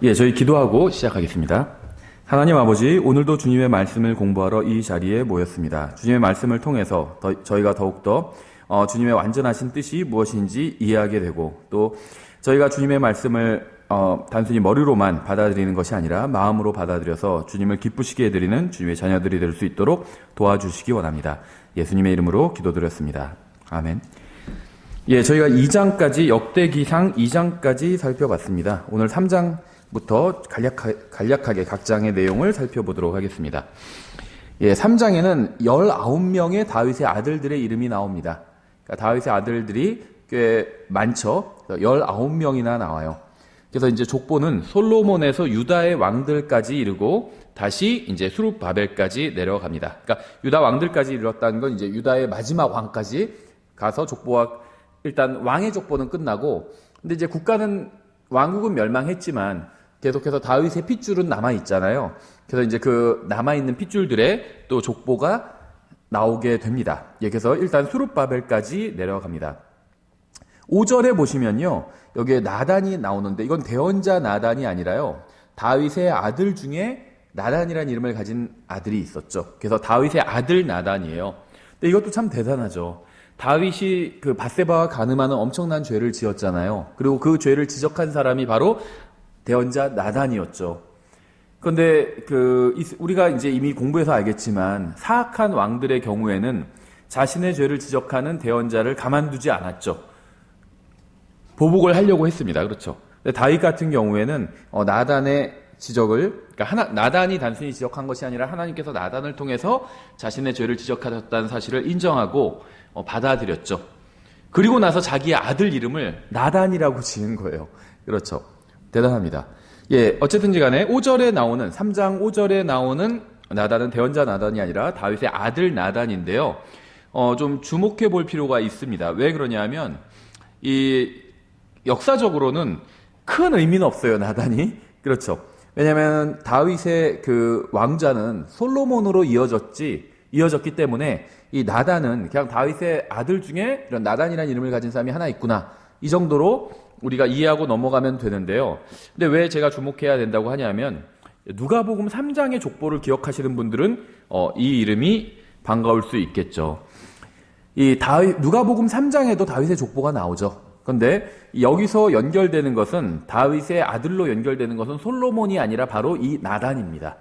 저희 기도하고 시작하겠습니다. 하나님 아버지, 오늘도 주님의 말씀을 공부하러 이 자리에 모였습니다. 주님의 말씀을 통해서 저희가 더욱더 주님의 완전하신 뜻이 무엇인지 이해하게 되고, 또 저희가 주님의 말씀을 단순히 머리로만 받아들이는 것이 아니라 마음으로 받아들여서 주님을 기쁘시게 해드리는 주님의 자녀들이 될 수 있도록 도와주시기 원합니다. 예수님의 이름으로 기도드렸습니다. 아멘. 저희가 2장까지, 역대기상 2장까지 살펴봤습니다. 오늘 3장부터 간략하게 각 장의 내용을 살펴보도록 하겠습니다. 3장에는 19명의 다윗의 아들들의 이름이 나옵니다. 그러니까 다윗의 아들들이 꽤 많죠. 19명이나 나와요. 그래서 이제 족보는 솔로몬에서 유다의 왕들까지 이르고 다시 이제 수룹바벨까지 내려갑니다. 그러니까 유다 왕들까지 이르렀다는 건 이제 유다의 마지막 왕까지 가서 족보와, 일단 왕의 족보는 끝나고, 근데 이제 왕국은 멸망했지만 계속해서 다윗의 핏줄은 남아 있잖아요. 그래서 이제 그 남아 있는 핏줄들의 또 족보가 나오게 됩니다. 그래서 일단 수룹바벨까지 내려갑니다. 5절에 보시면요, 여기에 나단이 나오는데 이건 대언자 나단이 아니라요, 다윗의 아들 중에 나단이라는 이름을 가진 아들이 있었죠. 그래서 다윗의 아들 나단이에요. 근데 이것도 참 대단하죠. 다윗이 그 밧세바와 간음하는 엄청난 죄를 지었잖아요. 그리고 그 죄를 지적한 사람이 바로 대언자 나단이었죠. 그런데 우리가 이제 이미 공부해서 알겠지만 사악한 왕들의 경우에는 자신의 죄를 지적하는 대언자를 가만두지 않았죠. 보복을 하려고 했습니다. 그렇죠. 근데 다윗 같은 경우에는 나단의 지적을, 그러니까 나단이 단순히 지적한 것이 아니라 하나님께서 나단을 통해서 자신의 죄를 지적하셨다는 사실을 인정하고 받아들였죠. 그리고 나서 자기의 아들 이름을 나단이라고 지은 거예요. 그렇죠. 대단합니다. 어쨌든지 간에 3장 5절에 나오는 나단은 대언자 나단이 아니라 다윗의 아들 나단인데요. 좀 주목해 볼 필요가 있습니다. 왜 그러냐면, 역사적으로는 큰 의미는 없어요, 나단이. 그렇죠. 왜냐하면 다윗의 그 왕자는 솔로몬으로 이어졌기 때문에 이 나단은 그냥 다윗의 아들 중에 이런 나단이라는 이름을 가진 사람이 하나 있구나, 이 정도로 우리가 이해하고 넘어가면 되는데요. 근데 왜 제가 주목해야 된다고 하냐면, 누가복음 3장의 족보를 기억하시는 분들은 이 이름이 반가울 수 있겠죠. 누가복음 3장에도 다윗의 족보가 나오죠. 그런데 여기서 연결되는 것은, 다윗의 아들로 연결되는 것은 솔로몬이 아니라 바로 이 나단입니다.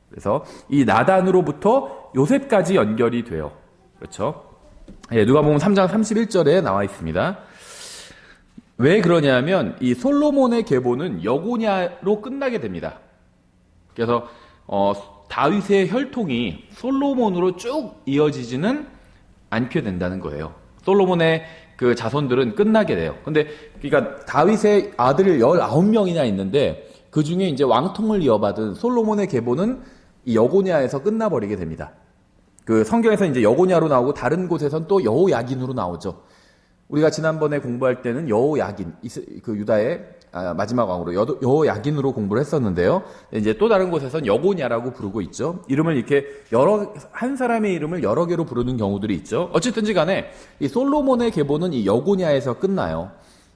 그래서 이 나단으로부터 요셉까지 연결이 돼요. 그렇죠? 누가복음 3장 31절에 나와 있습니다. 왜 그러냐면, 이 솔로몬의 계보는 여고냐로 끝나게 됩니다. 그래서 다윗의 혈통이 솔로몬으로 쭉 이어지지는 않게 된다는 거예요. 솔로몬의 그 자손들은 끝나게 돼요. 근데 그러니까 다윗의 아들이 19명이나 있는데 그 중에 이제 왕통을 이어받은 솔로몬의 계보는 이 여고냐에서 끝나버리게 됩니다. 그 성경에서 이제 여고냐로 나오고 다른 곳에선 또 여호야긴으로 나오죠. 우리가 지난번에 공부할 때는 여호야긴, 그 유다의 마지막 왕으로 여호야긴으로 공부를 했었는데요. 이제 또 다른 곳에선 여고냐라고 부르고 있죠. 이름을 이렇게 한 사람의 이름을 여러 개로 부르는 경우들이 있죠. 어쨌든지 간에 이 솔로몬의 계보는 이 여고냐에서 끝나요.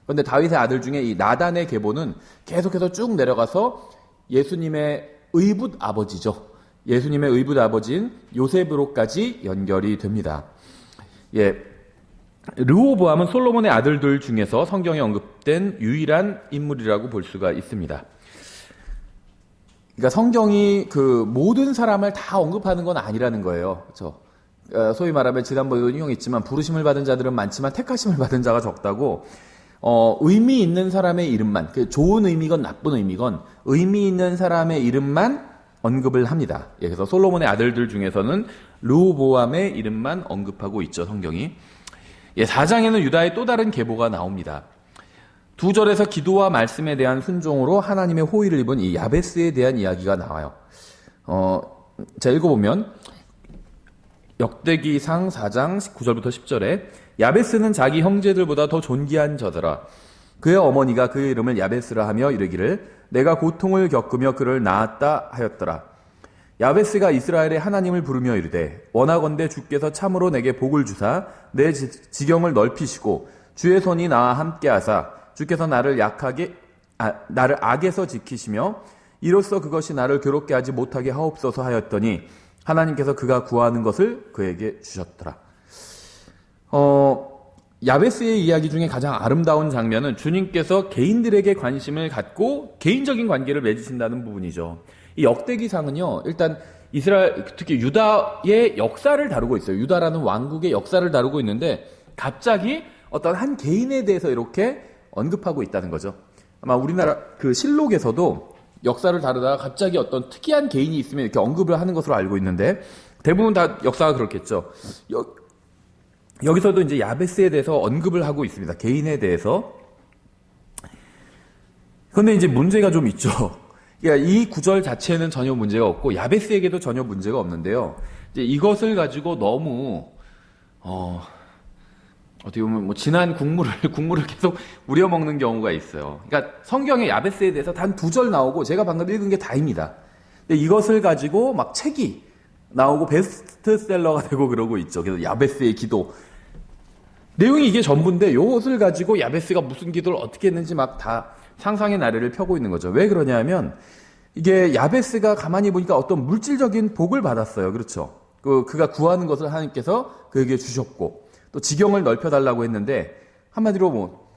그런데 다윗의 아들 중에 이 나단의 계보는 계속해서 쭉 내려가서 예수님의 의붓 아버지죠. 예수님의 의붓 아버지인 요셉으로까지 연결이 됩니다. 르호보암은 솔로몬의 아들들 중에서 성경에 언급된 유일한 인물이라고 볼 수가 있습니다. 그러니까 성경이 그 모든 사람을 다 언급하는 건 아니라는 거예요. 그렇죠? 소위 말하면 지난번에도 인용했지만, 부르심을 받은 자들은 많지만 택하심을 받은 자가 적다고, 의미 있는 사람의 이름만, 좋은 의미건 나쁜 의미건 의미 있는 사람의 이름만 언급을 합니다. 그래서 솔로몬의 아들들 중에서는 르호보암의 이름만 언급하고 있죠, 성경이. 4장에는 유다의 또 다른 계보가 나옵니다. 2절에서 기도와 말씀에 대한 순종으로 하나님의 호의를 입은 이 야베스에 대한 이야기가 나와요. 제가 읽어보면, 역대기상 4장 9절부터 10절에 야베스는 자기 형제들보다 더 존귀한 자더라. 그의 어머니가 그의 이름을 야베스라 하며 이르기를 내가 고통을 겪으며 그를 낳았다 하였더라. 야베스가 이스라엘의 하나님을 부르며 이르되 원하건대 주께서 참으로 내게 복을 주사 내 지경을 넓히시고 주의 손이 나와 함께 하사 주께서 나를 약하게 나를 악에서 지키시며 이로써 그것이 나를 괴롭게 하지 못하게 하옵소서 하였더니 하나님께서 그가 구하는 것을 그에게 주셨더라. 야베스의 이야기 중에 가장 아름다운 장면은 주님께서 개인들에게 관심을 갖고 개인적인 관계를 맺으신다는 부분이죠. 이 역대기상은요, 일단 이스라엘, 특히 유다의 역사를 다루고 있어요. 유다라는 왕국의 역사를 다루고 있는데 갑자기 어떤 한 개인에 대해서 이렇게 언급하고 있다는 거죠. 아마 우리나라 그 실록에서도 역사를 다루다가 갑자기 어떤 특이한 개인이 있으면 이렇게 언급을 하는 것으로 알고 있는데 대부분 다 역사가 그렇겠죠. 여기서도 이제 야베스에 대해서 언급을 하고 있습니다. 개인에 대해서. 그런데 이제 문제가 좀 있죠. 그러니까 이 구절 자체는 전혀 문제가 없고 야베스에게도 전혀 문제가 없는데요. 이제 이것을 가지고 너무 어떻게 보면 뭐 진한 국물을 계속 우려 먹는 경우가 있어요. 그러니까 성경에 야베스에 대해서 단 2절 나오고 제가 방금 읽은 게 다입니다. 근데 이것을 가지고 막 책이 나오고 베스트셀러가 되고 그러고 있죠. 그래서 야베스의 기도. 내용이 이게 전부인데 이것을 가지고 야베스가 무슨 기도를 어떻게 했는지 막 다 상상의 나래를 펴고 있는 거죠. 왜 그러냐면 이게 야베스가 가만히 보니까 어떤 물질적인 복을 받았어요. 그렇죠. 그가 구하는 것을 하나님께서 그에게 주셨고 또 지경을 넓혀달라고 했는데 한마디로 뭐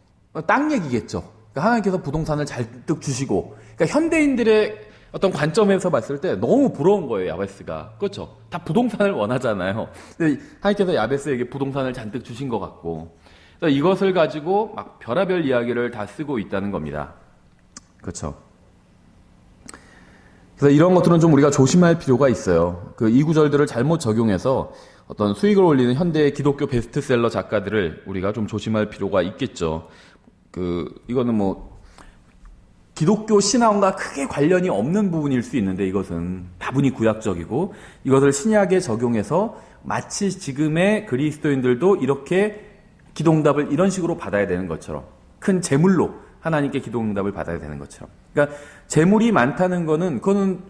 땅 얘기겠죠. 그러니까 하나님께서 부동산을 잔뜩 주시고 그러니까 현대인들의 어떤 관점에서 봤을 때 너무 부러운 거예요. 야베스가. 그렇죠. 다 부동산을 원하잖아요. 근데 하나님께서 야베스에게 부동산을 잔뜩 주신 것 같고 그래서 이것을 가지고 막 별의별 이야기를 다 쓰고 있다는 겁니다. 그렇죠. 그래서 이런 것들은 좀 우리가 조심할 필요가 있어요. 이 구절들을 잘못 적용해서 어떤 수익을 올리는 현대의 기독교 베스트셀러 작가들을 우리가 좀 조심할 필요가 있겠죠. 이거는 뭐 기독교 신앙과 크게 관련이 없는 부분일 수 있는데 이것은 다분히 구약적이고 이것을 신약에 적용해서 마치 지금의 그리스도인들도 이렇게 기도응답을 이런 식으로 받아야 되는 것처럼 큰 재물로 하나님께 기도응답을 받아야 되는 것처럼. 그러니까 재물이 많다는 그거는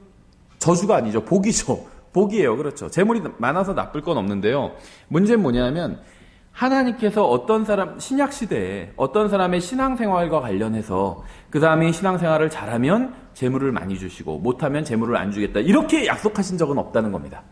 저주가 아니죠. 복이죠. 복이에요. 그렇죠. 재물이 많아서 나쁠 건 없는데요. 문제는 뭐냐면 하나님께서 어떤 사람, 신약 시대에 어떤 사람의 신앙생활과 관련해서 그 사람이 신앙생활을 잘하면 재물을 많이 주시고 못하면 재물을 안 주겠다. 이렇게 약속하신 적은 없다는 겁니다.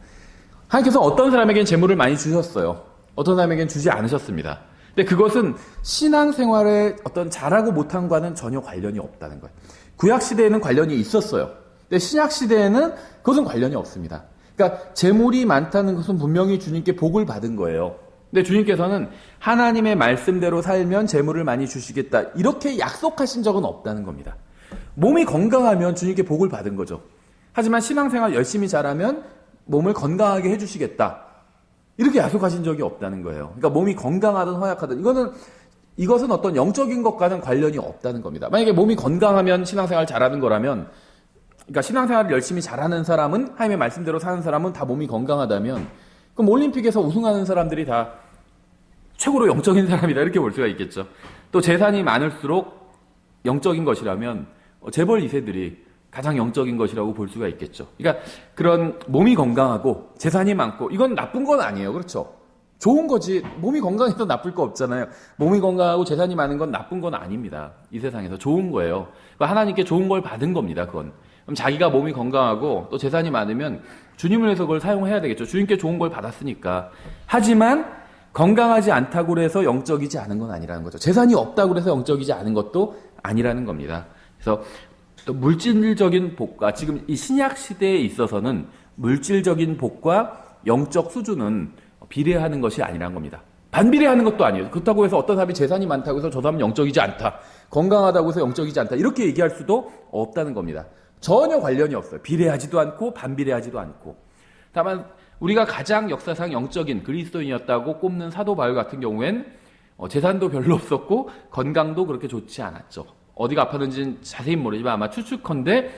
하나님께서 어떤 사람에겐 재물을 많이 주셨어요. 어떤 사람에겐 주지 않으셨습니다. 근데 그것은 신앙생활에 어떤 잘하고 못한과는 전혀 관련이 없다는 거예요. 구약시대에는 관련이 있었어요. 근데 신약시대에는 그것은 관련이 없습니다. 그러니까 재물이 많다는 것은 분명히 주님께 복을 받은 거예요. 근데 주님께서는 하나님의 말씀대로 살면 재물을 많이 주시겠다. 이렇게 약속하신 적은 없다는 겁니다. 몸이 건강하면 주님께 복을 받은 거죠. 하지만 신앙생활 열심히 잘하면 몸을 건강하게 해주시겠다. 이렇게 약속하신 적이 없다는 거예요. 그러니까 몸이 건강하든 허약하든 이것은 어떤 영적인 것과는 관련이 없다는 겁니다. 만약에 몸이 건강하면 신앙생활 잘하는 거라면 그러니까 신앙생활을 열심히 잘하는 사람은 하나님의 말씀대로 사는 사람은 다 몸이 건강하다면 그럼 올림픽에서 우승하는 사람들이 다 최고로 영적인 사람이다 이렇게 볼 수가 있겠죠. 또 재산이 많을수록 영적인 것이라면 재벌 2세들이 가장 영적인 것이라고 볼 수가 있겠죠. 그러니까 그런 몸이 건강하고 재산이 많고 이건 나쁜 건 아니에요. 그렇죠? 좋은 거지. 몸이 건강해서 나쁠 거 없잖아요. 몸이 건강하고 재산이 많은 건 나쁜 건 아닙니다. 이 세상에서 좋은 거예요. 그러니까 하나님께 좋은 걸 받은 겁니다. 그건. 그럼 자기가 몸이 건강하고 또 재산이 많으면 주님을 위해서 그걸 사용해야 되겠죠. 주님께 좋은 걸 받았으니까. 하지만 건강하지 않다고 해서 영적이지 않은 건 아니라는 거죠. 재산이 없다고 해서 영적이지 않은 것도 아니라는 겁니다. 그래서 또 물질적인 복과 지금 이 신약 시대에 있어서는 물질적인 복과 영적 수준은 비례하는 것이 아니라는 겁니다. 반비례하는 것도 아니에요. 그렇다고 해서 어떤 사람이 재산이 많다고 해서 저 사람은 영적이지 않다. 건강하다고 해서 영적이지 않다. 이렇게 얘기할 수도 없다는 겁니다. 전혀 관련이 없어요. 비례하지도 않고 반비례하지도 않고. 다만 우리가 가장 역사상 영적인 그리스도인이었다고 꼽는 사도 바울 같은 경우엔 재산도 별로 없었고 건강도 그렇게 좋지 않았죠. 어디가 아팠는지는 자세히 모르지만 아마 추측컨대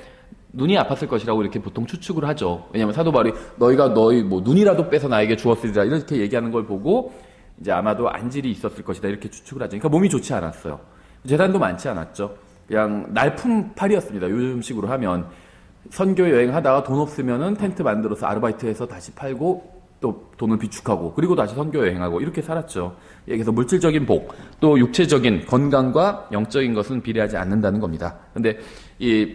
눈이 아팠을 것이라고 이렇게 보통 추측을 하죠. 왜냐하면 사도 바울이 너희가 너희 눈이라도 빼서 나에게 주었으리라 이렇게 얘기하는 걸 보고 이제 아마도 안질이 있었을 것이다 이렇게 추측을 하죠. 그러니까 몸이 좋지 않았어요. 재산도 많지 않았죠. 그냥 날품팔이었습니다. 요즘식으로 하면 선교 여행하다가 돈 없으면은 텐트 만들어서 아르바이트해서 다시 팔고 또 돈을 비축하고 그리고 다시 선교 여행하고 이렇게 살았죠. 그래서 물질적인 복, 또 육체적인 건강과 영적인 것은 비례하지 않는다는 겁니다. 근데 이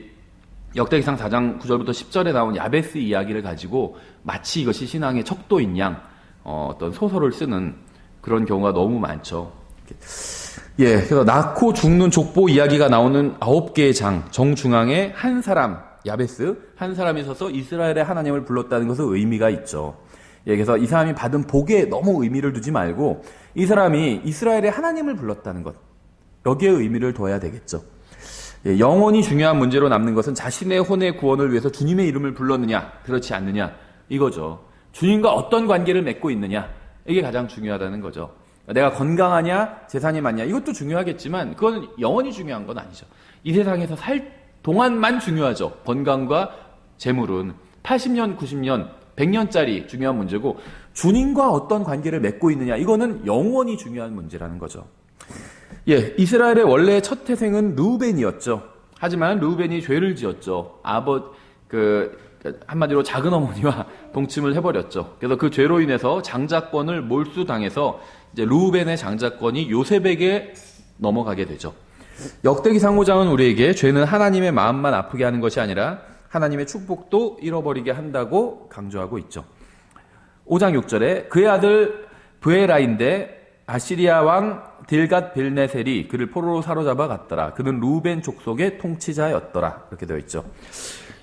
역대기상 4장 9절부터 10절에 나온 야베스 이야기를 가지고 마치 이것이 신앙의 척도인 양 어떤 소설을 쓰는 그런 경우가 너무 많죠. 그래서 낳고 죽는 족보 이야기가 나오는 9개의 장 정중앙에 한 사람, 야베스 한 사람이 서서 이스라엘의 하나님을 불렀다는 것은 의미가 있죠. 그래서 이 사람이 받은 복에 너무 의미를 두지 말고 이 사람이 이스라엘의 하나님을 불렀다는 것, 여기에 의미를 둬야 되겠죠. 영원히 중요한 문제로 남는 것은 자신의 혼의 구원을 위해서 주님의 이름을 불렀느냐 그렇지 않느냐 이거죠. 주님과 어떤 관계를 맺고 있느냐, 이게 가장 중요하다는 거죠. 내가 건강하냐 재산이 많냐 이것도 중요하겠지만 그건 영원히 중요한 건 아니죠. 이 세상에서 살 동안만 중요하죠. 건강과 재물은 80년, 90년, 100년짜리 중요한 문제고 주님과 어떤 관계를 맺고 있느냐 이거는 영원히 중요한 문제라는 거죠. 이스라엘의 원래 첫 태생은 르우벤이었죠. 하지만 르우벤이 죄를 지었죠. 한마디로 작은 어머니와 동침을 해버렸죠. 그래서 그 죄로 인해서 장자권을 몰수당해서 이제 르우벤의 장자권이 요셉에게 넘어가게 되죠. 역대기상 5장은 우리에게 죄는 하나님의 마음만 아프게 하는 것이 아니라 하나님의 축복도 잃어버리게 한다고 강조하고 있죠. 5장 6절에 그의 아들 브에라인데 아시리아 왕 딜갓 빌네셀이 그를 포로로 사로잡아 갔더라. 그는 루벤 족속의 통치자였더라. 이렇게 되어 있죠.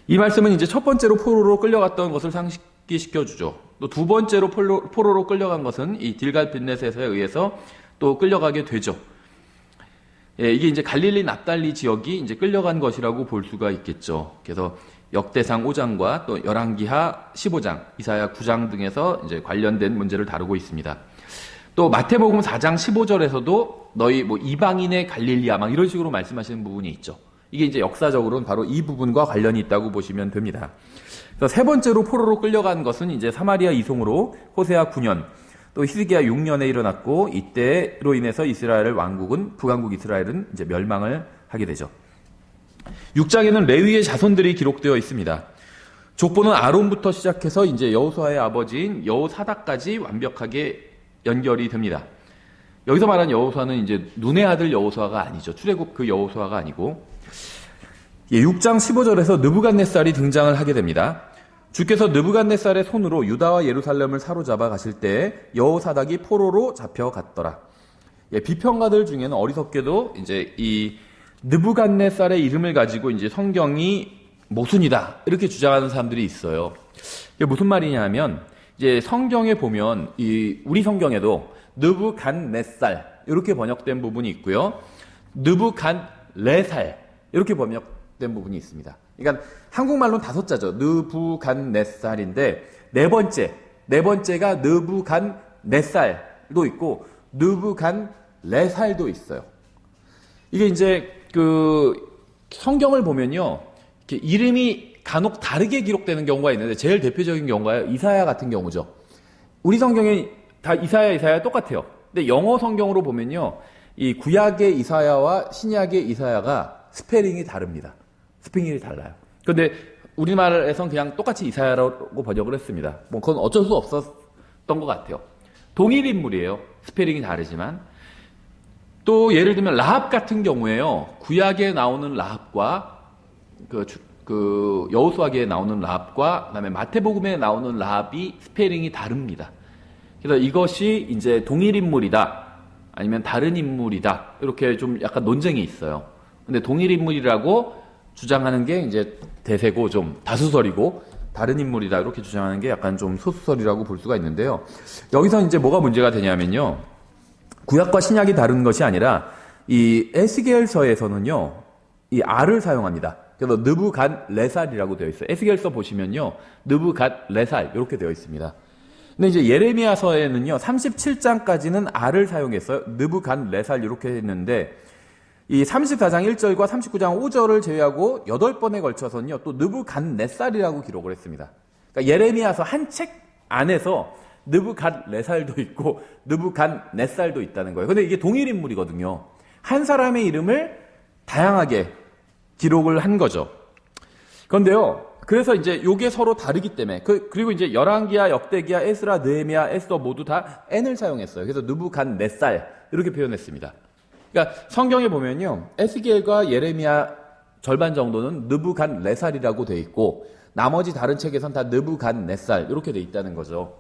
이 말씀은 이제 첫 번째로 포로로 끌려갔던 것을 상기시켜주죠. 또 두 번째로 포로로 끌려간 것은 이 딜갓 빌네셋에 의해서 또 끌려가게 되죠. 이게 이제 갈릴리 납달리 지역이 이제 끌려간 것이라고 볼 수가 있겠죠. 그래서 역대상 5장과 또 열왕기하 15장, 이사야 9장 등에서 이제 관련된 문제를 다루고 있습니다. 또 마태복음 4장 15절에서도 너희 이방인의 갈릴리야 막 이런 식으로 말씀하시는 부분이 있죠. 이게 이제 역사적으로는 바로 이 부분과 관련이 있다고 보시면 됩니다. 그래서 세 번째로 포로로 끌려간 것은 이제 사마리아 이송으로 호세아 9년, 또 히스기야 6년에 일어났고 이때로 인해서 이스라엘 왕국은 북왕국 이스라엘은 이제 멸망을 하게 되죠. 6장에는 레위의 자손들이 기록되어 있습니다. 족보는 아론부터 시작해서 이제 여호수아의 아버지인 여호사닥까지 완벽하게 연결이 됩니다. 여기서 말하는 여호수아는 이제 눈의 아들 여호수아가 아니죠. 출애굽 그 여호수아가 아니고 6장 15절에서 느부갓네살이 등장을 하게 됩니다. 주께서 느부갓네살의 손으로 유다와 예루살렘을 사로잡아 가실 때 여호사닥이 포로로 잡혀갔더라. 비평가들 중에는 어리석게도 이제 이 느부갓네살의 이름을 가지고 이제 성경이 모순이다 이렇게 주장하는 사람들이 있어요. 이게 무슨 말이냐면 이제 성경에 보면 우리 성경에도 느부갓네살 이렇게 번역된 부분이 있고요. 느부갓레살 이렇게 번역된 부분이 있습니다. 그러니까 한국말로는 5자죠. 느부갓네살인데 네 번째가 느부갓네살도 있고 느부갓레살도 있어요. 이게 이제 그 성경을 보면요, 이렇게 이름이 간혹 다르게 기록되는 경우가 있는데 제일 대표적인 경우가 이사야 같은 경우죠. 우리 성경에 다 이사야 똑같아요. 근데 영어 성경으로 보면요, 이 구약의 이사야와 신약의 이사야가 스페링이 다릅니다. 스페링이 달라요. 그런데 우리말에선 그냥 똑같이 이사야라고 번역을 했습니다. 그건 어쩔 수 없었던 것 같아요. 동일 인물이에요. 스페링이 다르지만. 또 예를 들면 라합 같은 경우에요. 구약에 나오는 라합과 그 여호수아기에 나오는 라합과 그다음에 마태복음에 나오는 라합이 스페링이 다릅니다. 그래서 이것이 이제 동일 인물이다 아니면 다른 인물이다 이렇게 좀 약간 논쟁이 있어요. 근데 동일 인물이라고 주장하는 게 이제 대세고 좀 다수설이고 다른 인물이다 이렇게 주장하는 게 약간 좀 소수설이라고 볼 수가 있는데요. 여기서 이제 뭐가 문제가 되냐면요. 구약과 신약이 다른 것이 아니라 이 에스겔서에서는요. 이 R을 사용합니다. 그래서 느부갓레살이라고 되어 있어요. 에스겔서 보시면요. 느부갓레살 이렇게 되어 있습니다. 근데 이제 예레미야서에는요. 37장까지는 R을 사용했어요. 느부갓레살 이렇게 했는데 이 34장 1절과 39장 5절을 제외하고 8번에 걸쳐서는요. 또 느부갓네살이라고 기록을 했습니다. 그러니까 예레미야서 한 책 안에서 느부갓레살도 있고 느부갓네살도 있다는 거예요. 근데 이게 동일 인물이거든요. 한 사람의 이름을 다양하게 기록을 한 거죠. 그런데요, 그래서 이제 요게 서로 다르기 때문에 그리고 이제 열왕기야, 역대기야, 에스라, 느헤미야, 에스더 모두 다 n을 사용했어요. 그래서 느부갓네살 이렇게 표현했습니다. 그러니까 성경에 보면요, 에스겔과 예레미야 절반 정도는 느부갓네살이라고 돼 있고 나머지 다른 책에선 다 느부갓네살 이렇게 돼 있다는 거죠.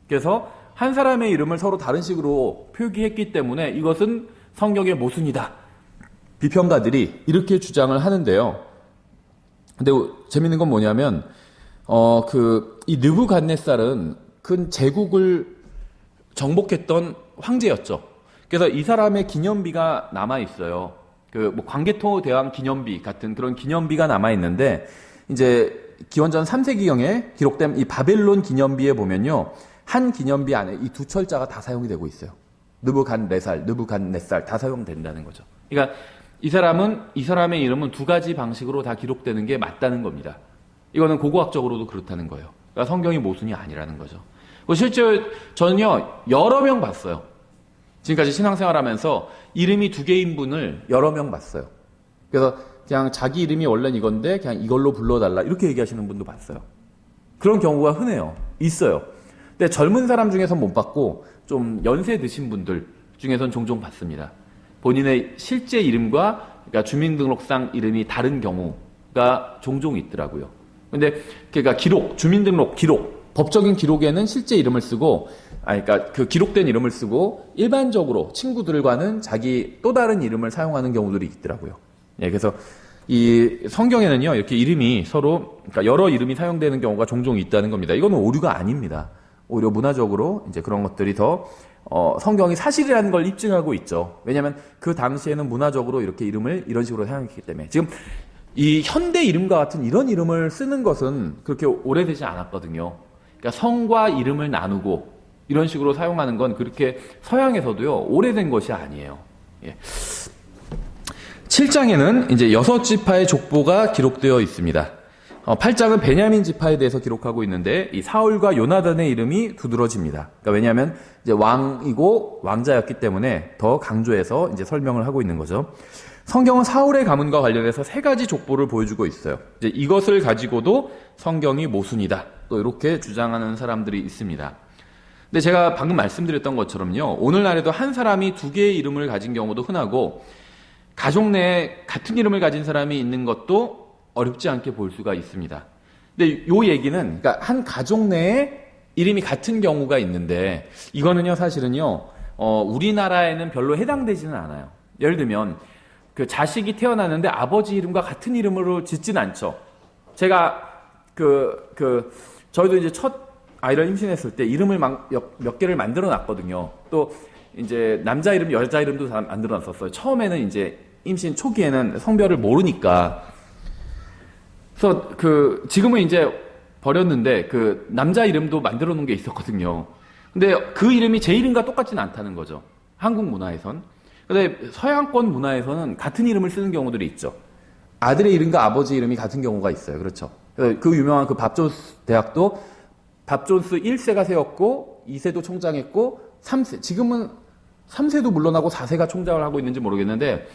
그래서 한 사람의 이름을 서로 다른 식으로 표기했기 때문에 이것은 성경의 모순이다. 비평가들이 이렇게 주장을 하는데요. 근데 재밌는 건 뭐냐면 이 느부갓네살은 큰 제국을 정복했던 황제였죠. 그래서 이 사람의 기념비가 남아 있어요. 뭐 광개토 대왕 기념비 같은 그런 기념비가 남아 있는데 이제 기원전 3세기경에 기록된 이 바벨론 기념비에 보면요, 한 기념비 안에 이 두 철자가 다 사용이 되고 있어요. 느부갓네살, 느부갓네살 다 사용된다는 거죠. 그러니까 이 사람의 이름은 두 가지 방식으로 다 기록되는 게 맞다는 겁니다. 이거는 고고학적으로도 그렇다는 거예요. 그러니까 성경이 모순이 아니라는 거죠. 실제 저는요, 여러 명 봤어요. 지금까지 신앙생활하면서 이름이 두 개인 분을 여러 명 봤어요. 그래서 그냥 자기 이름이 원래는 이건데 그냥 이걸로 불러달라 이렇게 얘기하시는 분도 봤어요. 그런 경우가 흔해요. 있어요. 근데 젊은 사람 중에선 못 봤고 좀 연세 드신 분들 중에선 종종 봤습니다. 본인의 실제 이름과 그러니까 주민등록상 이름이 다른 경우가 종종 있더라고요. 근데 그러니까 주민등록 기록, 법적인 기록에는 실제 이름을 쓰고, 그러니까 그 기록된 이름을 쓰고 일반적으로 친구들과는 자기 또 다른 이름을 사용하는 경우들이 있더라고요. 예, 그래서 이 성경에는요, 이렇게 이름이 서로, 그러니까 여러 이름이 사용되는 경우가 종종 있다는 겁니다. 이거는 오류가 아닙니다. 오히려 문화적으로 이제 그런 것들이 더 성경이 사실이라는 걸 입증하고 있죠. 왜냐하면 그 당시에는 문화적으로 이렇게 이름을 이런 식으로 사용했기 때문에. 지금 이 현대 이름과 같은 이런 이름을 쓰는 것은 그렇게 오래되지 않았거든요. 그러니까 성과 이름을 나누고 이런 식으로 사용하는 건 그렇게 서양에서도요, 오래된 것이 아니에요. 예. 7장에는 이제 6지파의 족보가 기록되어 있습니다. 8장은 베냐민 지파에 대해서 기록하고 있는데 이 사울과 요나단의 이름이 두드러집니다. 그러니까 왜냐하면 이제 왕이고 왕자였기 때문에 더 강조해서 이제 설명을 하고 있는 거죠. 성경은 사울의 가문과 관련해서 3가지 족보를 보여주고 있어요. 이제 이것을 가지고도 성경이 모순이다, 또 이렇게 주장하는 사람들이 있습니다. 근데 제가 방금 말씀드렸던 것처럼요, 오늘날에도 한 사람이 2개의 이름을 가진 경우도 흔하고 가족 내에 같은 이름을 가진 사람이 있는 것도 어렵지 않게 볼 수가 있습니다. 근데 요 얘기는, 그러니까 한 가족 내에 이름이 같은 경우가 있는데, 이거는요, 사실은요, 우리나라에는 별로 해당되지는 않아요. 예를 들면, 그 자식이 태어났는데 아버지 이름과 같은 이름으로 짓진 않죠. 제가, 저희도 이제 첫 아이를 임신했을 때 이름을 몇 개를 만들어 놨거든요. 또, 이제 남자 이름, 여자 이름도 다 만들어 놨었어요. 처음에는 이제 임신 초기에는 성별을 모르니까. 그래서 지금은 이제 버렸는데 남자 이름도 만들어 놓은 게 있었거든요. 근데 그 이름이 제 이름과 똑같지는 않다는 거죠. 한국 문화에선. 근데 서양권 문화에서는 같은 이름을 쓰는 경우들이 있죠. 아들의 이름과 아버지 이름이 같은 경우가 있어요. 그렇죠. 그 유명한 밥존스 대학도 밥존스 1세가 세웠고 2세도 총장했고 3세, 지금은 3세도 물러나고 4세가 총장을 하고 있는지 모르겠는데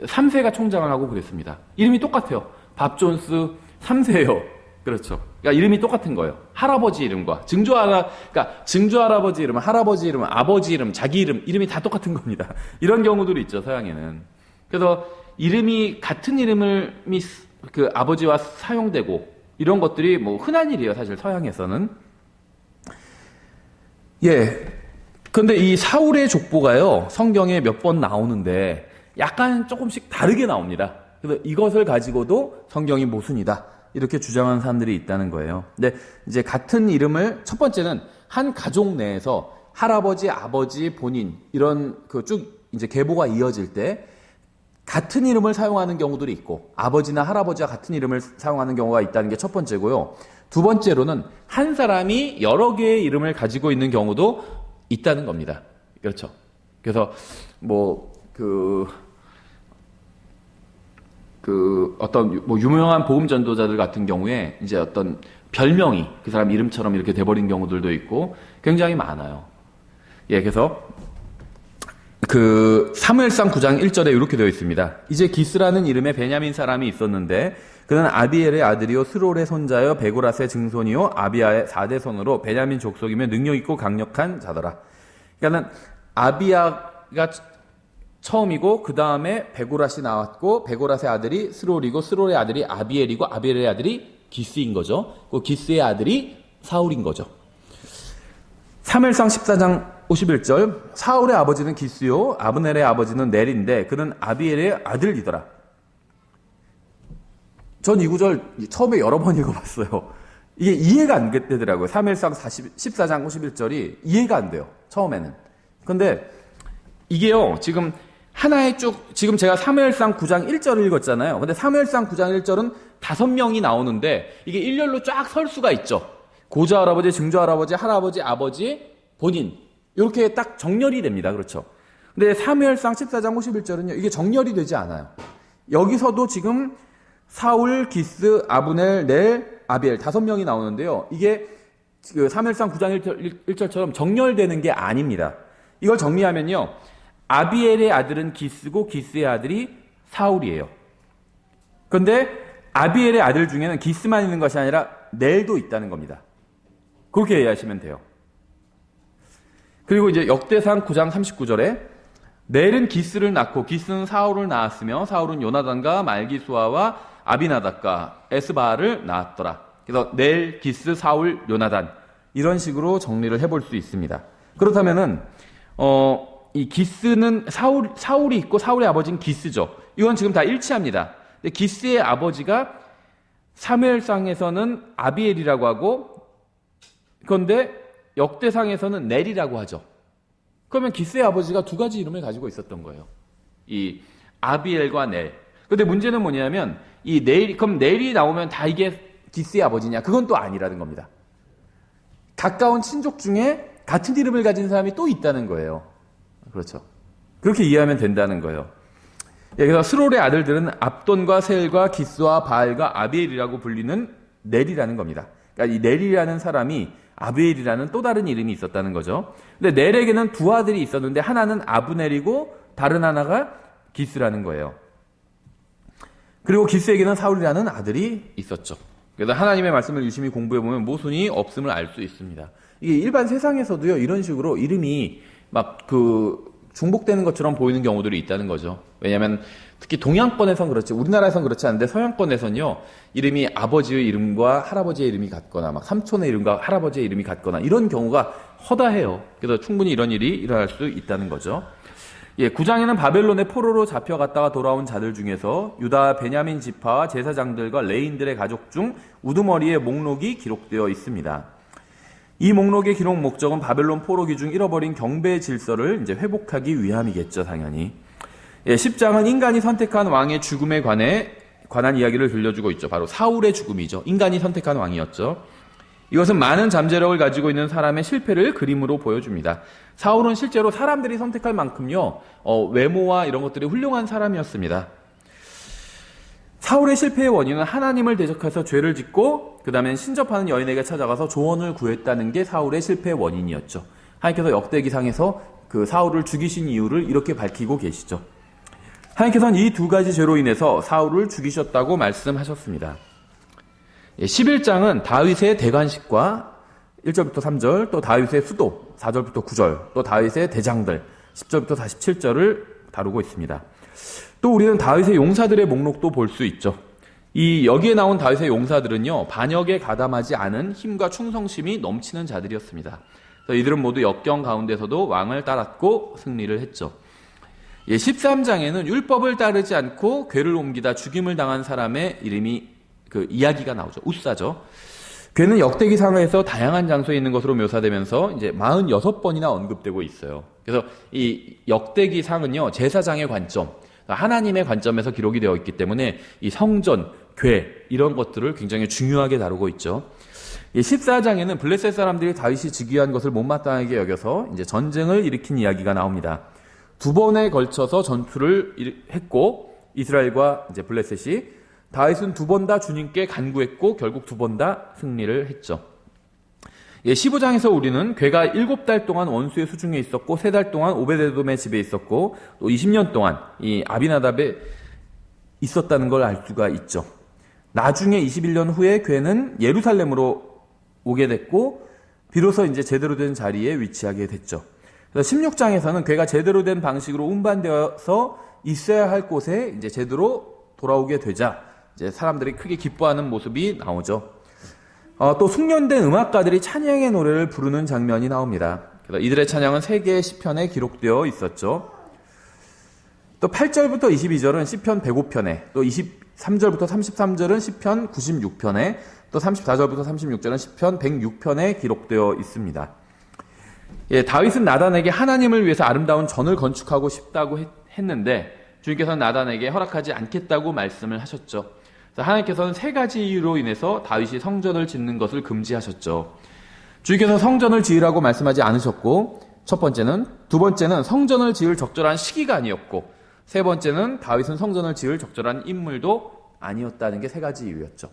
3세가 총장을 하고 그랬습니다. 이름이 똑같아요. 밥존스 3세예요. 그렇죠. 그러니까 이름이 똑같은 거예요. 할아버지 이름과 증조 할아버지 이름, 할아버지 이름, 아버지 이름, 자기 이름이 다 똑같은 겁니다. 이런 경우들이 있죠, 서양에는. 그래서 이름이 같은 이름을 아버지와 사용되고 이런 것들이 뭐 흔한 일이에요, 사실 서양에서는. 예. 근데 이 사울의 족보가요, 성경에 몇 번 나오는데 약간 조금씩 다르게 나옵니다. 그래서 이것을 가지고도 성경이 모순이다, 이렇게 주장하는 사람들이 있다는 거예요. 근데 이제 같은 이름을, 첫 번째는 한 가족 내에서 할아버지, 아버지, 본인 이런 쭉 이제 계보가 이어질 때 같은 이름을 사용하는 경우들이 있고, 아버지나 할아버지와 같은 이름을 사용하는 경우가 있다는 게 첫 번째고요. 두 번째로는 한 사람이 여러 개의 이름을 가지고 있는 경우도 있다는 겁니다. 그렇죠. 그래서 어떤 유명한 보험 전도자들 같은 경우에 이제 어떤 별명이 그 사람 이름처럼 이렇게 돼버린 경우들도 있고 굉장히 많아요. 예, 그래서 사무엘상 9장 1절에 이렇게 되어 있습니다. 이제 기스라는 이름의 베냐민 사람이 있었는데 그는 아비엘의 아들이요 스롤의 손자여 베고라스의 증손이요 아비야의 4대손으로 베냐민 족속이며 능력있고 강력한 자더라. 그러니까는 아비야가 처음이고 그 다음에 베고라스이 나왔고 베고라스의 아들이 스롤이고 스롤의 아들이 아비엘이고 아비엘의 아들이 기스인 거죠. 그 기스의 아들이 사울인 거죠. 사무엘상 14장 51절 사울의 아버지는 기스요 아브넬의 아버지는 넬인데 그는 아비엘의 아들이더라. 전 이 구절 처음에 여러 번 읽어봤어요. 이게 이해가 안 되더라고요. 사무엘상 14장 51절이 이해가 안 돼요. 처음에는. 근데 이게요 지금 하나의 지금 제가 사무엘상 9장 1절을 읽었잖아요. 근데 사무엘상 9장 1절은 5명이 나오는데 이게 일렬로 쫙 설 수가 있죠. 고조 할아버지, 증조 할아버지, 할아버지, 아버지, 본인 이렇게 딱 정렬이 됩니다. 그렇죠. 근데 사무엘상 14장 51절은요. 이게 정렬이 되지 않아요. 여기서도 지금 사울, 기스, 아브넬, 넬, 아비엘 5명이 나오는데요. 이게 그 사무엘상 9장 1절처럼 정렬되는 게 아닙니다. 이걸 정리하면요. 아비엘의 아들은 기스고 기스의 아들이 사울이에요. 그런데 아비엘의 아들 중에는 기스만 있는 것이 아니라 넬도 있다는 겁니다. 그렇게 이해하시면 돼요. 그리고 이제 역대상 9장 39절에 넬은 기스를 낳고 기스는 사울을 낳았으며 사울은 요나단과 말기수아와 아비나답과 에스바를 낳았더라. 그래서 넬, 기스, 사울, 요나단 이런 식으로 정리를 해볼 수 있습니다. 그렇다면은 이 기스는 사울이 있고 사울의 아버지는 기스죠. 이건 지금 다 일치합니다. 근데 기스의 아버지가 사무엘상에서는 아비엘이라고 하고 그런데 역대상에서는 넬이라고 하죠. 그러면 기스의 아버지가 2가지 이름을 가지고 있었던 거예요. 이 아비엘과 넬. 근데 문제는 뭐냐면 이 그럼 넬이 나오면 다 이게 기스의 아버지냐? 그건 또 아니라는 겁니다. 가까운 친족 중에 같은 이름을 가진 사람이 또 있다는 거예요. 그렇죠. 그렇게 이해하면 된다는 거예요. 그래서 스롤의 아들들은 압돈과 셀과 기스와 바알과 아비엘이라고 불리는 넬이라는 겁니다. 그러니까 이 넬이라는 사람이 아비엘이라는 또 다른 이름이 있었다는 거죠. 근데 넬에게는 2 아들이 있었는데 하나는 아브넬이고 다른 하나가 기스라는 거예요. 그리고 기스에게는 사울이라는 아들이 있었죠. 그래서 하나님의 말씀을 유심히 공부해보면 모순이 없음을 알 수 있습니다. 이게 일반 세상에서도요, 이런 식으로 이름이 막 중복되는 것처럼 보이는 경우들이 있다는 거죠. 왜냐하면 특히 동양권에선 그렇지, 우리나라에선 그렇지 않은데 서양권에선요, 이름이 아버지의 이름과 할아버지의 이름이 같거나, 막 삼촌의 이름과 할아버지의 이름이 같거나, 이런 경우가 허다해요. 그래서 충분히 이런 일이 일어날 수 있다는 거죠. 9장에는 바벨론의 포로로 잡혀갔다가 돌아온 자들 중에서 유다 베냐민 지파와 제사장들과 레인들의 가족 중 우두머리의 목록이 기록되어 있습니다. 이 목록의 기록 목적은 바벨론 포로기 중 잃어버린 경배 질서를 이제 회복하기 위함이겠죠, 당연히. 10장은 인간이 선택한 왕의 죽음에 관한 이야기를 들려주고 있죠. 바로 사울의 죽음이죠. 인간이 선택한 왕이었죠. 이것은 많은 잠재력을 가지고 있는 사람의 실패를 그림으로 보여줍니다. 사울은 실제로 사람들이 선택할 만큼요, 외모와 이런 것들이 훌륭한 사람이었습니다. 사울의 실패의 원인은 하나님을 대적해서 죄를 짓고 그 다음에 신접하는 여인에게 찾아가서 조언을 구했다는 게 사울의 실패의 원인이었죠. 하나님께서 역대기상에서 그 사울을 죽이신 이유를 이렇게 밝히고 계시죠. 하나님께서는 이 2가지 죄로 인해서 사울을 죽이셨다고 말씀하셨습니다. 11장은 다윗의 대관식과 1절부터 3절, 또 다윗의 수도 4절부터 9절, 또 다윗의 대장들 10절부터 47절을 다루고 있습니다. 또 우리는 다윗의 용사들의 목록도 볼 수 있죠. 여기에 나온 다윗의 용사들은요, 반역에 가담하지 않은 힘과 충성심이 넘치는 자들이었습니다. 그래서 이들은 모두 역경 가운데서도 왕을 따랐고 승리를 했죠. 13장에는 율법을 따르지 않고 궤를 옮기다 죽임을 당한 사람의 이야기가 나오죠. 우사죠. 궤는 역대기상에서 다양한 장소에 있는 것으로 묘사되면서 이제 46번이나 언급되고 있어요. 그래서 이 역대기상은요, 제사장의 관점, 하나님의 관점에서 기록이 되어 있기 때문에 이 성전, 궤 이런 것들을 굉장히 중요하게 다루고 있죠. 14장에는 블레셋 사람들이 다윗이 즉위한 것을 못마땅하게 여겨서 이제 전쟁을 일으킨 이야기가 나옵니다. 2번에 걸쳐서 전투를 했고 이스라엘과 이제 블레셋이 다윗은 2번 다 주님께 간구했고 결국 2번 다 승리를 했죠. 15장에서 우리는 궤가 7달 동안 원수의 수중에 있었고 3달 동안 오베데돔의 집에 있었고 또 20년 동안 이 아비나답에 있었다는 걸 알 수가 있죠. 나중에 21년 후에 괴는 예루살렘으로 오게 됐고 비로소 이제 제대로 된 자리에 위치하게 됐죠. 그래서 16장에서는 괴가 제대로 된 방식으로 운반되어서 있어야 할 곳에 이제 제대로 돌아오게 되자 이제 사람들이 크게 기뻐하는 모습이 나오죠. 또 숙련된 음악가들이 찬양의 노래를 부르는 장면이 나옵니다. 그래서 이들의 찬양은 3개의 시편에 기록되어 있었죠. 또 8절부터 22절은 시편 105편에, 또 23절부터 33절은 시편 96편에, 또 34절부터 36절은 시편 106편에 기록되어 있습니다. 예, 다윗은 나단에게 하나님을 위해서 아름다운 전을 건축하고 싶다고 했는데 주님께서는 나단에게 허락하지 않겠다고 말씀을 하셨죠. 하나님께서는 3가지 이유로 인해서 다윗이 성전을 짓는 것을 금지하셨죠. 주님께서 성전을 지으라고 말씀하지 않으셨고, 두 번째는 성전을 지을 적절한 시기가 아니었고, 3번째는 다윗은 성전을 지을 적절한 인물도 아니었다는 게 3가지 이유였죠.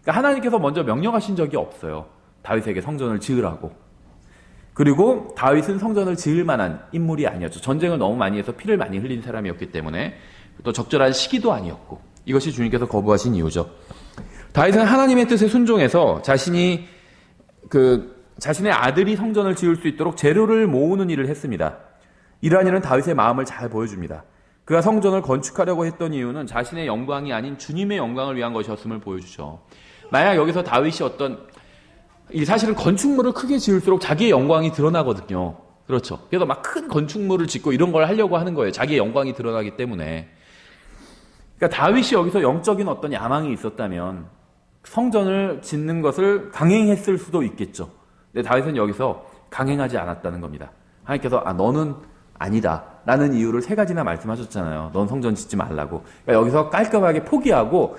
그러니까 하나님께서 먼저 명령하신 적이 없어요. 다윗에게 성전을 지으라고. 그리고 다윗은 성전을 지을 만한 인물이 아니었죠. 전쟁을 너무 많이 해서 피를 많이 흘린 사람이었기 때문에, 또 적절한 시기도 아니었고, 이것이 주님께서 거부하신 이유죠. 다윗은 하나님의 뜻에 순종해서 자신의 아들이 성전을 지을 수 있도록 재료를 모으는 일을 했습니다. 이러한 일은 다윗의 마음을 잘 보여줍니다. 그가 성전을 건축하려고 했던 이유는 자신의 영광이 아닌 주님의 영광을 위한 것이었음을 보여주죠. 만약 여기서 다윗이 사실은 건축물을 크게 지을수록 자기의 영광이 드러나거든요. 그렇죠. 그래서 막 큰 건축물을 짓고 이런 걸 하려고 하는 거예요. 자기의 영광이 드러나기 때문에. 그러니까 다윗이 여기서 영적인 어떤 야망이 있었다면 성전을 짓는 것을 강행했을 수도 있겠죠. 근데 다윗은 여기서 강행하지 않았다는 겁니다. 하나님께서 너는 아니다 라는 이유를 3가지나 말씀하셨잖아요. 넌 성전 짓지 말라고. 그러니까 여기서 깔끔하게 포기하고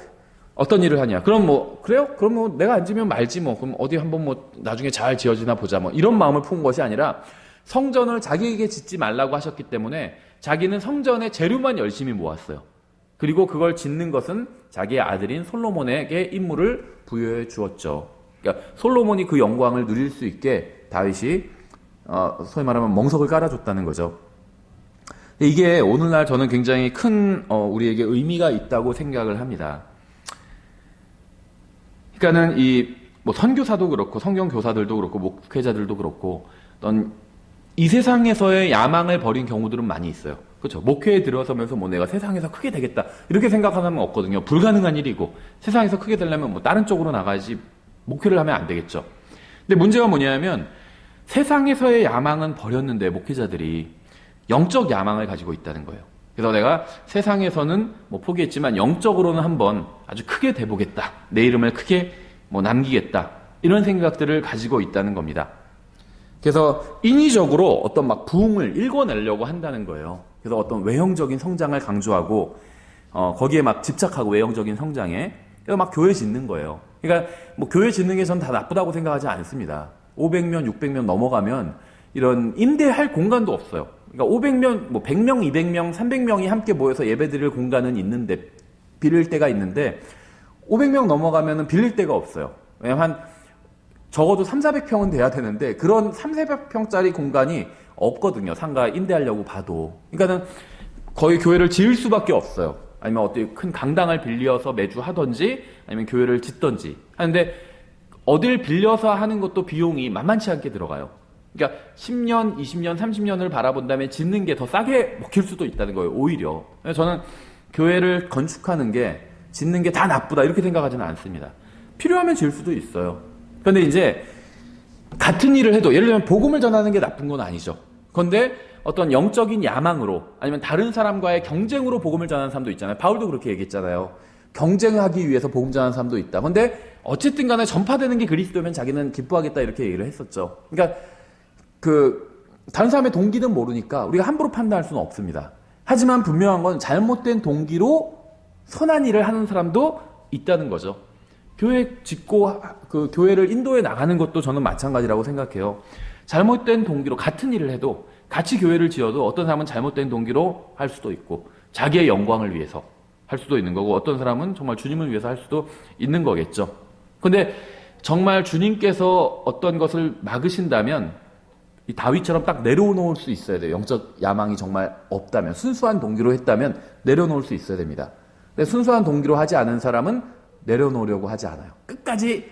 어떤 일을 하냐. 그럼 그래요? 그럼 내가 안 지면 말지 그럼 어디 한번 나중에 잘 지어지나 보자 이런 마음을 푼 것이 아니라 성전을 자기에게 짓지 말라고 하셨기 때문에 자기는 성전의 재료만 열심히 모았어요. 그리고 그걸 짓는 것은 자기의 아들인 솔로몬에게 임무를 부여해 주었죠. 그러니까 솔로몬이 그 영광을 누릴 수 있게 다윗이 소위 말하면 멍석을 깔아줬다는 거죠. 이게 오늘날 저는 굉장히 큰 우리에게 의미가 있다고 생각을 합니다. 그러니까는 선교사도 그렇고 성경 교사들도 그렇고 목회자들도 그렇고 어떤 이 세상에서의 야망을 버린 경우들은 많이 있어요. 그렇죠. 목회에 들어서면서 내가 세상에서 크게 되겠다 이렇게 생각하는 사람은 없거든요. 불가능한 일이고 세상에서 크게 되려면 다른 쪽으로 나가야지 목회를 하면 안 되겠죠. 근데 문제가 뭐냐면 세상에서의 야망은 버렸는데 목회자들이 영적 야망을 가지고 있다는 거예요. 그래서 내가 세상에서는 포기했지만 영적으로는 한번 아주 크게 돼보겠다. 내 이름을 크게 남기겠다. 이런 생각들을 가지고 있다는 겁니다. 그래서 인위적으로 어떤 부흥을 일궈내려고 한다는 거예요. 그래서 어떤 외형적인 성장을 강조하고 거기에 집착하고 외형적인 성장에 그래서 교회 짓는 거예요. 그러니까 교회 짓는 게 전 다 나쁘다고 생각하지 않습니다. 500명, 600명 넘어가면 이런 임대할 공간도 없어요. 그러니까 500명, 100명, 200명, 300명이 함께 모여서 예배드릴 공간은 있는데 빌릴 때가 있는데 500명 넘어가면은 빌릴 데가 없어요. 왜냐면 적어도 300~400평은 돼야 되는데 그런 300~400평짜리 공간이 없거든요. 상가 임대하려고 봐도. 그러니까는 거의 교회를 지을 수밖에 없어요. 아니면 어떤 큰 강당을 빌려서 매주 하든지 아니면 교회를 짓든지 하는데 어딜 빌려서 하는 것도 비용이 만만치 않게 들어가요. 그러니까 10년, 20년, 30년을 바라본다면 짓는 게 더 싸게 먹힐 수도 있다는 거예요. 오히려. 저는 교회를 건축하는 게 짓는 게 다 나쁘다 이렇게 생각하지는 않습니다. 필요하면 지을 수도 있어요. 그런데 이제 같은 일을 해도 예를 들면 복음을 전하는 게 나쁜 건 아니죠. 그런데 어떤 영적인 야망으로 아니면 다른 사람과의 경쟁으로 복음을 전하는 사람도 있잖아요. 바울도 그렇게 얘기했잖아요. 경쟁하기 위해서 복음 전하는 사람도 있다. 그런데 어쨌든 간에 전파되는 게 그리스도면 자기는 기뻐하겠다 이렇게 얘기를 했었죠. 그러니까 다른 사람의 동기는 모르니까 우리가 함부로 판단할 수는 없습니다. 하지만 분명한 건 잘못된 동기로 선한 일을 하는 사람도 있다는 거죠. 교회 짓고 교회를 인도해 나가는 것도 저는 마찬가지라고 생각해요. 잘못된 동기로 같은 일을 해도 같이 교회를 지어도 어떤 사람은 잘못된 동기로 할 수도 있고 자기의 영광을 위해서 할 수도 있는 거고 어떤 사람은 정말 주님을 위해서 할 수도 있는 거겠죠. 근데 정말 주님께서 어떤 것을 막으신다면 이 다윗처럼 딱 내려놓을 수 있어야 돼요. 영적 야망이 정말 없다면 순수한 동기로 했다면 내려놓을 수 있어야 됩니다. 근데 순수한 동기로 하지 않은 사람은 내려놓으려고 하지 않아요. 끝까지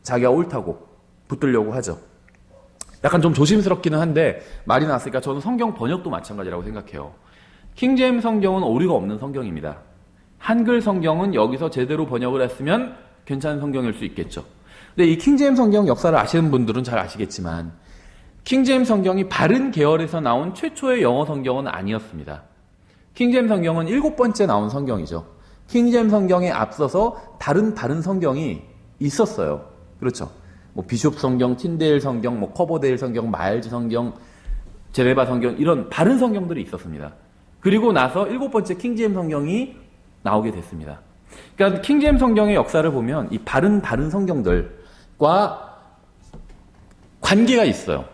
자기가 옳다고 붙들려고 하죠. 약간 좀 조심스럽기는 한데 말이 나왔으니까 저는 성경 번역도 마찬가지라고 생각해요. 킹제임스 성경은 오류가 없는 성경입니다. 한글 성경은 여기서 제대로 번역을 했으면 괜찮은 성경일 수 있겠죠. 근데 이 킹제임스 성경 역사를 아시는 분들은 잘 아시겠지만 킹제임스 성경이 바른 계열에서 나온 최초의 영어 성경은 아니었습니다. 킹제임스 성경은 7번째 나온 성경이죠. 킹제임스 성경에 앞서서 다른 성경이 있었어요. 그렇죠. 뭐 비숍 성경, 틴데일 성경, 뭐 커버데일 성경, 마일즈 성경, 제네바 성경 이런 다른 성경들이 있었습니다. 그리고 나서 7번째 킹제임스 성경이 나오게 됐습니다. 그러니까 킹제임스 성경의 역사를 보면 이 다른 성경들과 관계가 있어요.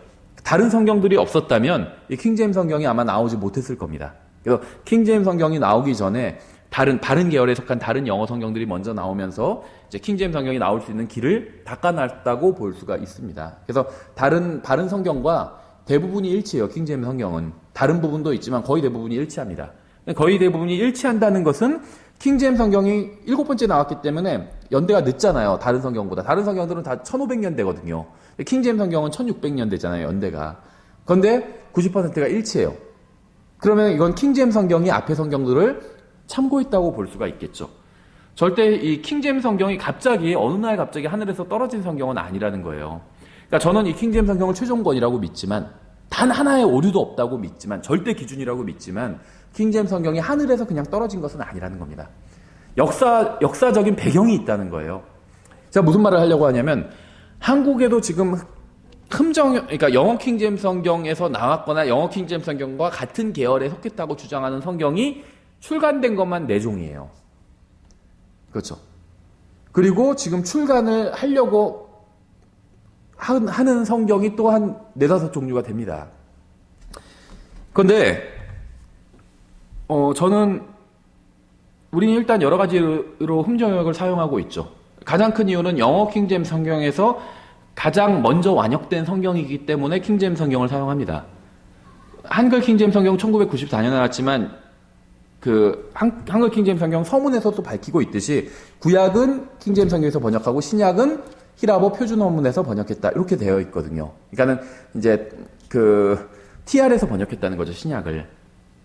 다른 성경들이 없었다면 이 킹제임스 성경이 아마 나오지 못했을 겁니다. 그래서 킹제임스 성경이 나오기 전에 바른 계열에 속한 다른 영어 성경들이 먼저 나오면서 이제 킹제임스 성경이 나올 수 있는 길을 닦아놨다고 볼 수가 있습니다. 그래서 다른 성경과 대부분이 일치해요. 킹제임스 성경은 다른 부분도 있지만 거의 대부분이 일치합니다. 거의 대부분이 일치한다는 것은 킹제임스 성경이 7번째 나왔기 때문에 연대가 늦잖아요. 다른 성경보다. 다른 성경들은 다 1500년대거든요. 킹제임스 성경은 1600년대잖아요. 연대가. 그런데 90%가 일치해요. 그러면 이건 킹제임스 성경이 앞의 성경들을 참고했다고 볼 수가 있겠죠. 절대 이 킹제임스 성경이 어느 날 갑자기 하늘에서 떨어진 성경은 아니라는 거예요. 그러니까 저는 이 킹제임스 성경을 최종권이라고 믿지만 단 하나의 오류도 없다고 믿지만 절대 기준이라고 믿지만 킹제임스 성경이 하늘에서 그냥 떨어진 것은 아니라는 겁니다. 역사적인 배경이 있다는 거예요. 제가 무슨 말을 하려고 하냐면 한국에도 지금 그러니까 영어 킹제임스 성경에서 나왔거나 영어 킹제임스 성경과 같은 계열에 속했다고 주장하는 성경이 출간된 것만 4종이에요. 그렇죠. 그리고 지금 출간을 하려고 하는 성경이 또 한 4-5종류가 됩니다. 그런데 우리는 일단 여러 가지로 흠정역을 사용하고 있죠. 가장 큰 이유는 영어 킹제임스 성경에서 가장 먼저 완역된 성경이기 때문에 킹제임스 성경을 사용합니다. 한글 킹제임스 성경은 1994년에 나왔지만 한글 킹제임스 성경 서문에서도 밝히고 있듯이 구약은 킹제임스 성경에서 번역하고 신약은 히라보 표준 원문에서 번역했다. 이렇게 되어 있거든요. 그러니까는 이제 TR에서 번역했다는 거죠. 신약을.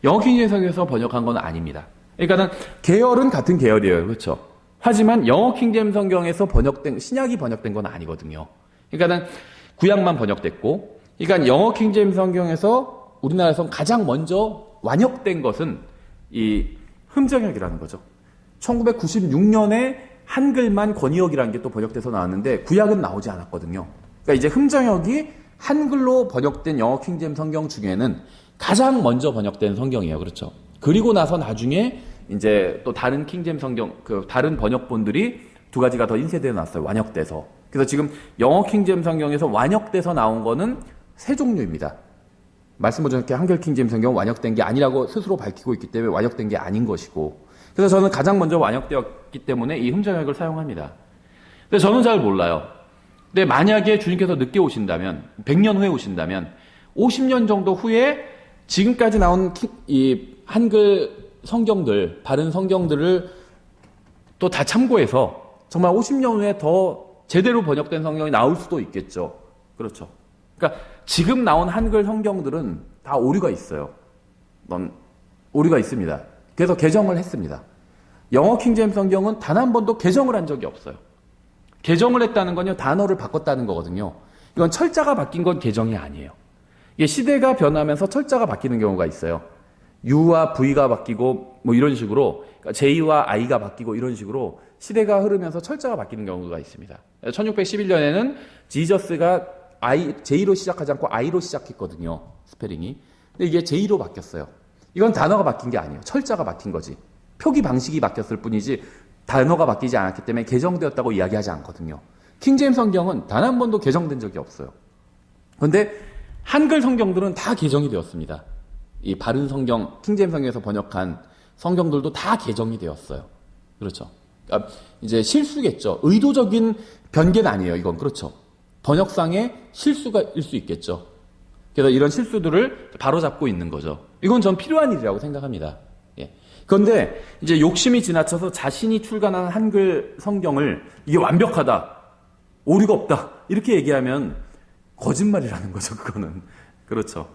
영어 킹제임스 성경에서 번역한 건 아닙니다. 그러니까는 계열은 같은 계열이에요. 그렇죠? 하지만 영어 킹제임스 성경에서 신약이 번역된 건 아니거든요. 그러니까는 구약만 번역됐고, 그러니까 영어 킹제임스 성경에서 우리나라에서 가장 먼저 완역된 것은 이 흠정역이라는 거죠. 1996년에 한글만 권위역이라는 게 또 번역돼서 나왔는데 구약은 나오지 않았거든요. 그러니까 이제 흠정역이 한글로 번역된 영어 킹제임스 성경 중에는 가장 먼저 번역된 성경이에요. 그렇죠? 그리고 나서 나중에 이제 또 다른 킹제임스 성경, 다른 번역본들이 2가지가 더 인쇄되어 놨어요. 완역돼서. 그래서 지금 영어 킹제임스 성경에서 완역돼서 나온 거는 3종류입니다. 말씀드렸듯이 한글 킹제임스 성경은 완역된 게 아니라고 스스로 밝히고 있기 때문에 완역된 게 아닌 것이고, 그래서 저는 가장 먼저 완역되었기 때문에 이 흠정역을 사용합니다. 근데 저는 잘 몰라요. 근데 만약에 주님께서 늦게 오신다면, 100년 후에 오신다면 50년 정도 후에 지금까지 나온 이 한글 성경들, 다른 성경들을 또 다 참고해서 정말 50년 후에 더 제대로 번역된 성경이 나올 수도 있겠죠. 그렇죠. 그러니까 지금 나온 한글 성경들은 다 오류가 있어요. 오류가 있습니다. 그래서 개정을 했습니다. 영어 킹제임스 성경은 단 한 번도 개정을 한 적이 없어요. 개정을 했다는 건요, 단어를 바꿨다는 거거든요. 이건 철자가 바뀐 건 개정이 아니에요. 이게 시대가 변하면서 철자가 바뀌는 경우가 있어요. U와 V가 바뀌고 뭐 이런 식으로, 그러니까 J와 I가 바뀌고 이런 식으로 시대가 흐르면서 철자가 바뀌는 경우가 있습니다. 1611년에는 지저스가 J로 시작하지 않고 I로 시작했거든요. 스페링이. 근데 이게 J로 바뀌었어요. 이건 단어가 바뀐 게 아니에요. 철자가 바뀐 거지. 표기 방식이 바뀌었을 뿐이지 단어가 바뀌지 않았기 때문에 개정되었다고 이야기하지 않거든요. 킹제임스 성경은 단 한 번도 개정된 적이 없어요. 그런데 한글 성경들은 다 개정이 되었습니다. 이 바른 성경, 킹제임스 성경에서 번역한 성경들도 다 개정이 되었어요. 그렇죠. 그러니까 이제 실수겠죠. 의도적인 변개는 아니에요. 이건 그렇죠. 번역상의 실수가 일 수 있겠죠. 그래서 이런 실수들을 바로잡고 있는 거죠. 이건 전 필요한 일이라고 생각합니다. 예. 그런데 이제 욕심이 지나쳐서 자신이 출간한 한글 성경을 이게 완벽하다, 오류가 없다 이렇게 얘기하면 거짓말이라는 거죠. 그거는. 그렇죠.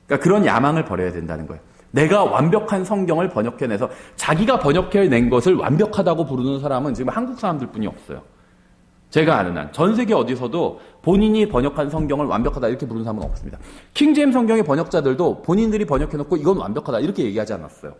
그러니까 그런 야망을 버려야 된다는 거예요. 내가 완벽한 성경을 번역해내서 자기가 번역해낸 것을 완벽하다고 부르는 사람은 지금 한국 사람들뿐이 없어요. 제가 아는 한 전 세계 어디서도 본인이 번역한 성경을 완벽하다 이렇게 부르는 사람은 없습니다. 킹제임 성경의 번역자들도 본인들이 번역해놓고 이건 완벽하다 이렇게 얘기하지 않았어요.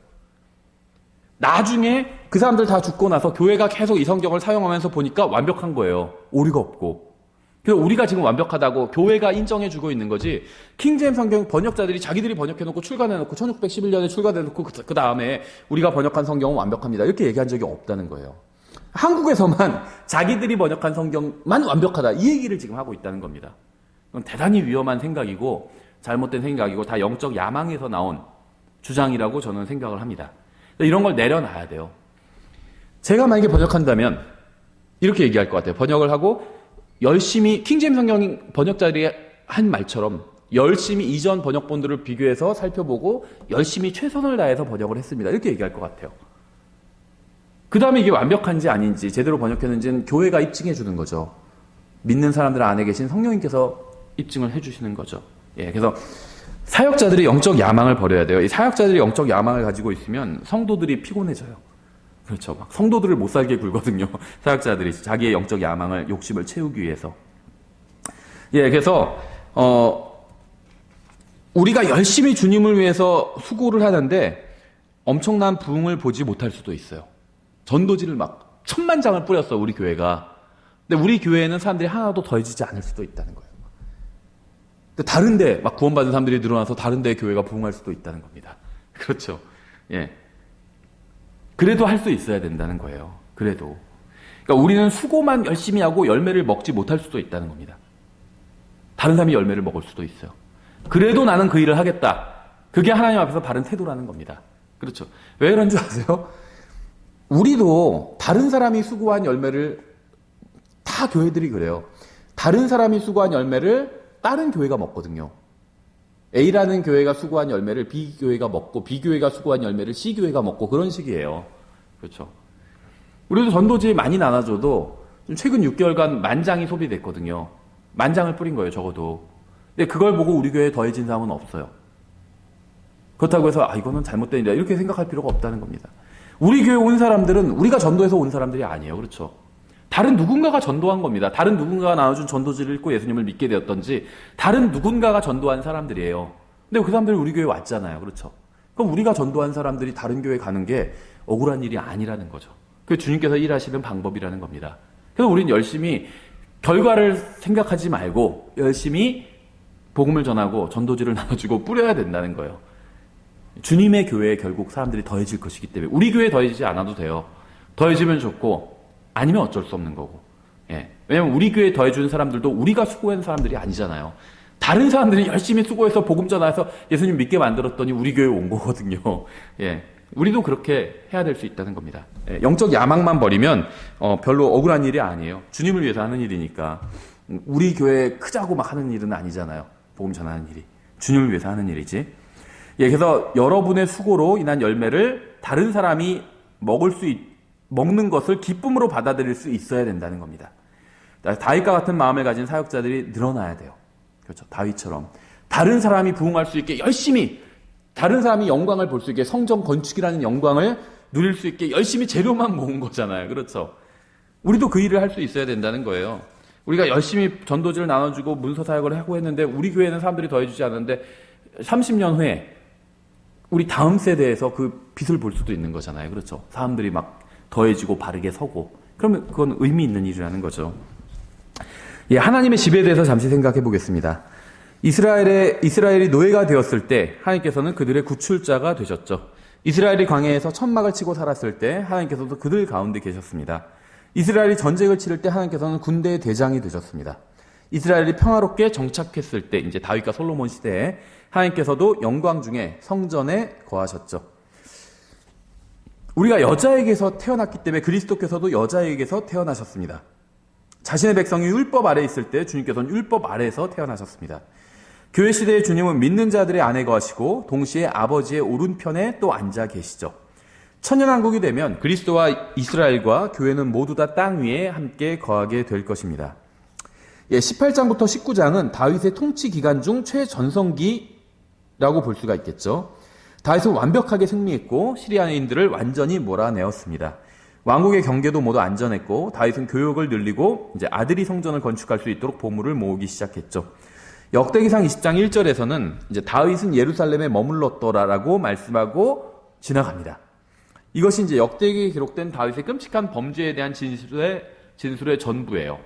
나중에 그 사람들 다 죽고 나서 교회가 계속 이 성경을 사용하면서 보니까 완벽한 거예요. 오류가 없고. 그래서 우리가 지금 완벽하다고 교회가 인정해주고 있는 거지, 킹제임 성경 번역자들이 자기들이 번역해놓고 출간해놓고 1611년에 출간해놓고 그 다음에 우리가 번역한 성경은 완벽합니다 이렇게 얘기한 적이 없다는 거예요. 한국에서만 자기들이 번역한 성경만 완벽하다 이 얘기를 지금 하고 있다는 겁니다. 그건 대단히 위험한 생각이고 잘못된 생각이고 다 영적 야망에서 나온 주장이라고 저는 생각을 합니다. 이런 걸 내려놔야 돼요. 제가 만약에 번역한다면 이렇게 얘기할 것 같아요. 번역을 하고 열심히 킹제임 성경 번역자들이 한 말처럼 열심히 이전 번역본들을 비교해서 살펴보고 열심히 최선을 다해서 번역을 했습니다. 이렇게 얘기할 것 같아요. 그 다음에 이게 완벽한지 아닌지 제대로 번역했는지는 교회가 입증해 주는 거죠. 믿는 사람들 안에 계신 성령님께서 입증을 해 주시는 거죠. 예, 그래서 사역자들이 영적 야망을 버려야 돼요. 이 사역자들이 영적 야망을 가지고 있으면 성도들이 피곤해져요. 그렇죠. 막 성도들을 못 살게 굴거든요. 사역자들이 자기의 영적 야망을, 욕심을 채우기 위해서. 예, 그래서 우리가 열심히 주님을 위해서 수고를 하는데 엄청난 부흥을 보지 못할 수도 있어요. 전도지를 막 1000만 장을 뿌렸어, 우리 교회가. 근데 우리 교회에는 사람들이 하나도 더해지지 않을 수도 있다는 거예요. 근데 다른데 막 구원받은 사람들이 늘어나서 다른데 교회가 부흥할 수도 있다는 겁니다. 그렇죠. 예. 그래도 할 수 있어야 된다는 거예요. 그래도. 그러니까 우리는 수고만 열심히 하고 열매를 먹지 못할 수도 있다는 겁니다. 다른 사람이 열매를 먹을 수도 있어요. 그래도 나는 그 일을 하겠다. 그게 하나님 앞에서 바른 태도라는 겁니다. 그렇죠. 왜 그런 줄 아세요? 우리도 다른 사람이 수고한 열매를, 다 교회들이 그래요. 다른 사람이 수고한 열매를 다른 교회가 먹거든요. A라는 교회가 수고한 열매를 B 교회가 먹고 B 교회가 수고한 열매를 C 교회가 먹고 그런 식이에요. 그렇죠. 우리도 전도지 많이 나눠줘도 최근 6개월간 10,000장이 소비됐거든요. 10,000장을 뿌린 거예요, 적어도. 근데 그걸 보고 우리 교회에 더해진 사람은 없어요. 그렇다고 해서 이거는 잘못된 일이야 이렇게 생각할 필요가 없다는 겁니다. 우리 교회 온 사람들은 우리가 전도해서 온 사람들이 아니에요. 그렇죠. 다른 누군가가 전도한 겁니다. 다른 누군가가 나눠준 전도지를 읽고 예수님을 믿게 되었던지 다른 누군가가 전도한 사람들이에요. 근데 그 사람들이 우리 교회에 왔잖아요. 그렇죠. 그럼 우리가 전도한 사람들이 다른 교회에 가는 게 억울한 일이 아니라는 거죠. 그게 주님께서 일하시는 방법이라는 겁니다. 그래서 우리는 열심히 결과를 생각하지 말고 열심히 복음을 전하고 전도지를 나눠주고 뿌려야 된다는 거예요. 주님의 교회에 결국 사람들이 더해질 것이기 때문에 우리 교회에 더해지지 않아도 돼요. 더해지면 좋고 아니면 어쩔 수 없는 거고. 예. 왜냐면 우리 교회에 더해주는 사람들도 우리가 수고한 사람들이 아니잖아요. 다른 사람들이 열심히 수고해서 복음 전해서 예수님 믿게 만들었더니 우리 교회에 온 거거든요. 예. 우리도 그렇게 해야 될 수 있다는 겁니다. 예. 영적 야망만 버리면 별로 억울한 일이 아니에요. 주님을 위해서 하는 일이니까. 우리 교회 크자고 막 하는 일은 아니잖아요. 복음 전하는 일이. 주님을 위해서 하는 일이지. 예, 그래서 여러분의 수고로 인한 열매를 다른 사람이 먹는 것을 기쁨으로 받아들일 수 있어야 된다는 겁니다. 다윗과 같은 마음을 가진 사역자들이 늘어나야 돼요. 그렇죠. 다윗처럼. 다른 사람이 부흥할 수 있게 열심히, 다른 사람이 영광을 볼 수 있게 성전 건축이라는 영광을 누릴 수 있게 열심히 재료만 모은 거잖아요. 그렇죠. 우리도 그 일을 할 수 있어야 된다는 거예요. 우리가 열심히 전도지를 나눠주고 문서 사역을 하고 했는데 우리 교회는 사람들이 더해주지 않았는데 30년 후에 우리 다음 세대에서 그 빛을 볼 수도 있는 거잖아요. 그렇죠. 사람들이 막 더해지고 바르게 서고. 그러면 그건 의미 있는 일이라는 거죠. 예, 하나님의 집에 대해서 잠시 생각해 보겠습니다. 이스라엘이 노예가 되었을 때 하나님께서는 그들의 구출자가 되셨죠. 이스라엘이 광야에서 천막을 치고 살았을 때 하나님께서도 그들 가운데 계셨습니다. 이스라엘이 전쟁을 치를 때 하나님께서는 군대의 대장이 되셨습니다. 이스라엘이 평화롭게 정착했을 때 이제 다윗과 솔로몬 시대에 하나님께서도 영광 중에 성전에 거하셨죠. 우리가 여자에게서 태어났기 때문에 그리스도께서도 여자에게서 태어나셨습니다. 자신의 백성이 율법 아래에 있을 때 주님께서는 율법 아래에서 태어나셨습니다. 교회 시대의 주님은 믿는 자들의 안에 거하시고 동시에 아버지의 오른편에 또 앉아 계시죠. 천년왕국이 되면 그리스도와 이스라엘과 교회는 모두 다 땅 위에 함께 거하게 될 것입니다. 18장부터 19장은 다윗의 통치 기간 중 최전성기라고 볼 수가 있겠죠. 다윗은 완벽하게 승리했고 시리아인들을 완전히 몰아내었습니다. 왕국의 경계도 모두 안전했고 다윗은 교역을 늘리고 이제 아들이 성전을 건축할 수 있도록 보물을 모으기 시작했죠. 역대기상 20장 1절에서는 이제 다윗은 예루살렘에 머물렀더라라고 말씀하고 지나갑니다. 이것이 이제 역대기에 기록된 다윗의 끔찍한 범죄에 대한 진술의 전부예요.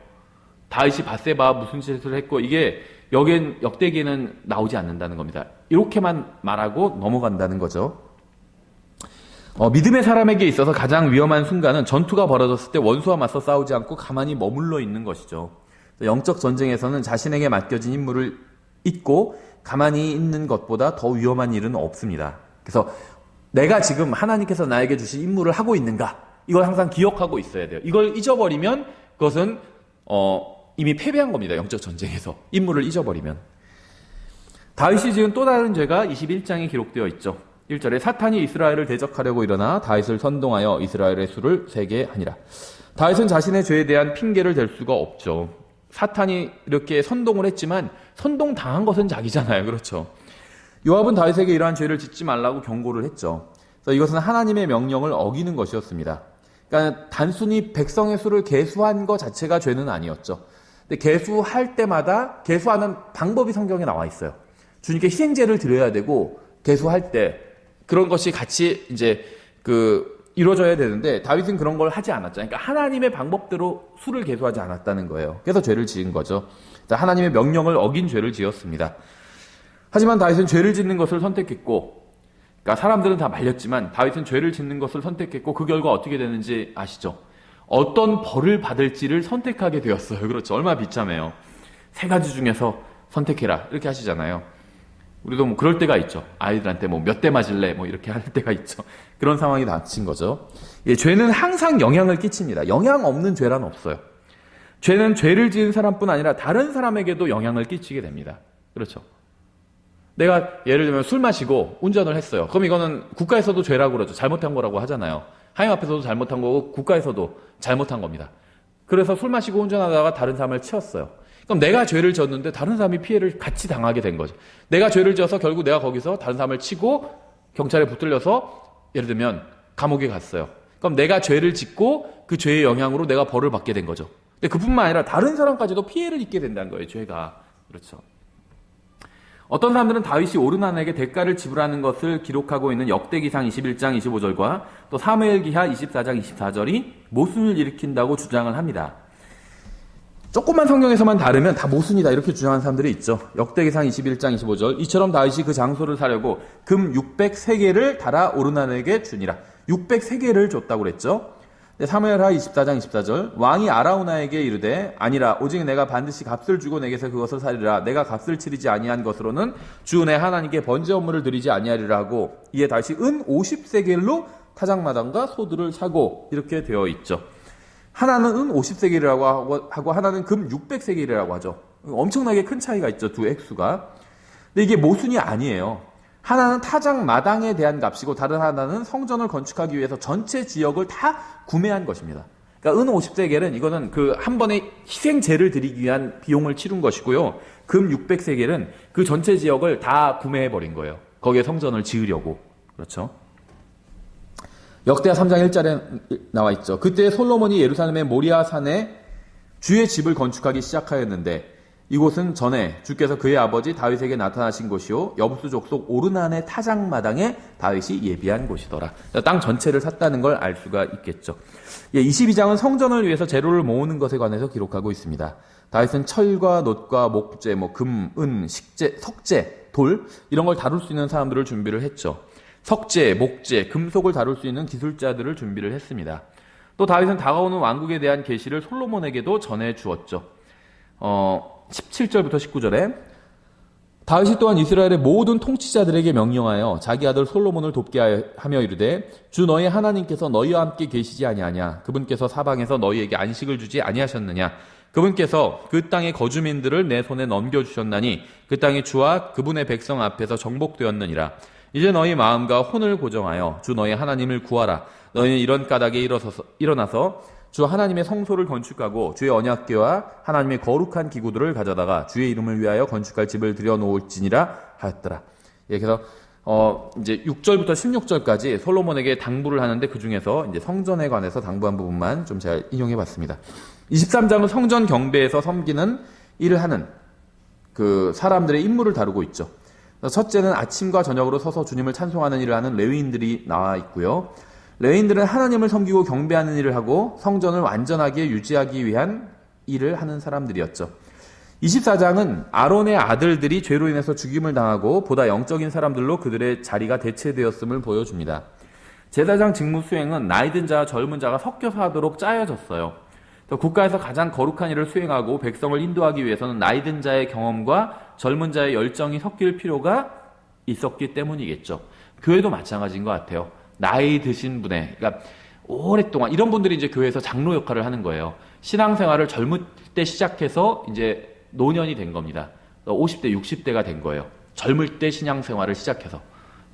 다윗이 밧세바와 무슨 짓을 했고 이게 역대기에는 나오지 않는다는 겁니다. 이렇게만 말하고 넘어간다는 거죠. 믿음의 사람에게 있어서 가장 위험한 순간은 전투가 벌어졌을 때 원수와 맞서 싸우지 않고 가만히 머물러 있는 것이죠. 영적 전쟁에서는 자신에게 맡겨진 임무를 잊고 가만히 있는 것보다 더 위험한 일은 없습니다. 그래서 내가 지금 하나님께서 나에게 주신 임무를 하고 있는가? 이걸 항상 기억하고 있어야 돼요. 이걸 잊어버리면 그것은 이미 패배한 겁니다. 영적 전쟁에서. 임무를 잊어버리면. 다윗이 지은 또 다른 죄가 21장에 기록되어 있죠. 1절에 사탄이 이스라엘을 대적하려고 일어나 다윗을 선동하여 이스라엘의 수를 세게 하니라. 다윗은 자신의 죄에 대한 핑계를 댈 수가 없죠. 사탄이 이렇게 선동을 했지만 선동당한 것은 자기잖아요. 그렇죠. 요압은 다윗에게 이러한 죄를 짓지 말라고 경고를 했죠. 그래서 이것은 하나님의 명령을 어기는 것이었습니다. 그러니까 단순히 백성의 수를 계수한 것 자체가 죄는 아니었죠. 근데 계수할 때마다 계수하는 방법이 성경에 나와 있어요. 주님께 희생제를 드려야 되고 계수할 때 그런 것이 같이 이제 이루어져야 되는데 다윗은 그런 걸 하지 않았죠. 그러니까 하나님의 방법대로 수를 계수하지 않았다는 거예요. 그래서 죄를 지은 거죠. 하나님의 명령을 어긴 죄를 지었습니다. 하지만 다윗은 죄를 짓는 것을 선택했고, 그러니까 사람들은 다 말렸지만 다윗은 죄를 짓는 것을 선택했고 그 결과 어떻게 되는지 아시죠? 어떤 벌을 받을지를 선택하게 되었어요. 그렇죠. 얼마나 비참해요. 세 가지 중에서 선택해라 이렇게 하시잖아요. 우리도 뭐 그럴 때가 있죠. 아이들한테 뭐 몇 대 맞을래 뭐 이렇게 할 때가 있죠. 그런 상황이 닥친 거죠. 죄는 항상 영향을 끼칩니다. 영향 없는 죄란 없어요. 죄는 죄를 지은 사람뿐 아니라 다른 사람에게도 영향을 끼치게 됩니다. 그렇죠. 내가 예를 들면 술 마시고 운전을 했어요. 그럼 이거는 국가에서도 죄라고 그러죠. 잘못한 거라고 하잖아요. 하나님 앞에서도 잘못한 거고 국가에서도 잘못한 겁니다. 그래서 술 마시고 운전하다가 다른 사람을 치었어요. 그럼 내가 죄를 졌는데 다른 사람이 피해를 같이 당하게 된 거죠. 내가 죄를 지어서 결국 내가 거기서 다른 사람을 치고 경찰에 붙들려서 예를 들면 감옥에 갔어요. 그럼 내가 죄를 짓고 그 죄의 영향으로 내가 벌을 받게 된 거죠. 근데 그뿐만 아니라 다른 사람까지도 피해를 입게 된다는 거예요. 죄가. 그렇죠. 어떤 사람들은 다윗이 오르난에게 대가를 지불하는 것을 기록하고 있는 역대기상 21장 25절과 또 사무엘기하 24장 24절이 모순을 일으킨다고 주장을 합니다. 조금만 성경에서만 다르면 다 모순이다 이렇게 주장하는 사람들이 있죠. 역대기상 21장 25절 이처럼 다윗이 그 장소를 사려고 금 600세겔을 달아 오르난에게 주니라. 600세겔을 줬다고 그랬죠. 사무엘하 24장 24절 왕이 아라우나에게 이르되 아니라 오직 내가 반드시 값을 주고 내게서 그것을 사리라. 내가 값을 치르지 아니한 것으로는 주 내 하나님께 번제 업무를 드리지 아니하리라 하고 이에 다시 은 50세겔로 타작마당과 소들을 사고 이렇게 되어 있죠. 하나는 은 50세겔이라고 하고 하나는 금 600세겔이라고 하죠. 엄청나게 큰 차이가 있죠. 두 액수가. 근데 이게 모순이 아니에요. 하나는 타작 마당에 대한 값이고 다른 하나는 성전을 건축하기 위해서 전체 지역을 다 구매한 것입니다. 그러니까 은 50세겔은 이거는 그 한 번에 희생제를 드리기 위한 비용을 치른 것이고요. 금 600세겔은 그 전체 지역을 다 구매해버린 거예요. 거기에 성전을 지으려고. 그렇죠. 역대하 3장 1절에 나와 있죠. 그때 솔로몬이 예루살렘의 모리아 산에 주의 집을 건축하기 시작하였는데 이곳은 전에 주께서 그의 아버지 다윗에게 나타나신 곳이요 여부수 족속 오르난의 타작마당에 다윗이 예비한 곳이더라. 땅 전체를 샀다는 걸 알 수가 있겠죠. 22장은 성전을 위해서 재료를 모으는 것에 관해서 기록하고 있습니다. 다윗은 철과 놋과 목재, 금, 은, 식재, 석재, 돌 이런 걸 다룰 수 있는 사람들을 준비를 했죠. 석재, 목재, 금속을 다룰 수 있는 기술자들을 준비를 했습니다. 또 다윗은 다가오는 왕국에 대한 계시를 솔로몬에게도 전해 주었죠. 17절부터 19절에 다윗이 또한 이스라엘의 모든 통치자들에게 명령하여 자기 아들 솔로몬을 돕게 하며 이르되 주 너희 하나님께서 너희와 함께 계시지 아니하냐 그분께서 사방에서 너희에게 안식을 주지 아니하셨느냐 그분께서 그 땅의 거주민들을 내 손에 넘겨주셨나니 그 땅이 주와 그분의 백성 앞에서 정복되었느니라 이제 너희 마음과 혼을 고정하여 주 너희 하나님을 구하라. 너희는 이런 까닭에 일어나서 주 하나님의 성소를 건축하고 주의 언약궤와 하나님의 거룩한 기구들을 가져다가 주의 이름을 위하여 건축할 집을 들여놓을지니라 하였더라. 예, 그래서 이제 6절부터 16절까지 솔로몬에게 당부를 하는데 그 중에서 이제 성전에 관해서 당부한 부분만 좀 제가 인용해 봤습니다. 23장은 성전 경배에서 섬기는 일을 하는 그 사람들의 임무를 다루고 있죠. 첫째는 아침과 저녁으로 서서 주님을 찬송하는 일을 하는 레위인들이 나와 있고요. 레위인들은 하나님을 섬기고 경배하는 일을 하고 성전을 완전하게 유지하기 위한 일을 하는 사람들이었죠. 24장은 아론의 아들들이 죄로 인해서 죽임을 당하고 보다 영적인 사람들로 그들의 자리가 대체되었음을 보여줍니다. 제사장 직무 수행은 나이든 자와 젊은 자가 섞여서 하도록 짜여졌어요. 국가에서 가장 거룩한 일을 수행하고 백성을 인도하기 위해서는 나이든 자의 경험과 젊은 자의 열정이 섞일 필요가 있었기 때문이겠죠. 교회도 마찬가지인 것 같아요. 나이 드신 분의, 그러니까 오랫동안 이런 분들이 이제 교회에서 장로 역할을 하는 거예요. 신앙생활을 젊을 때 시작해서 이제 노년이 된 겁니다. 50대, 60대가 된 거예요. 젊을 때 신앙생활을 시작해서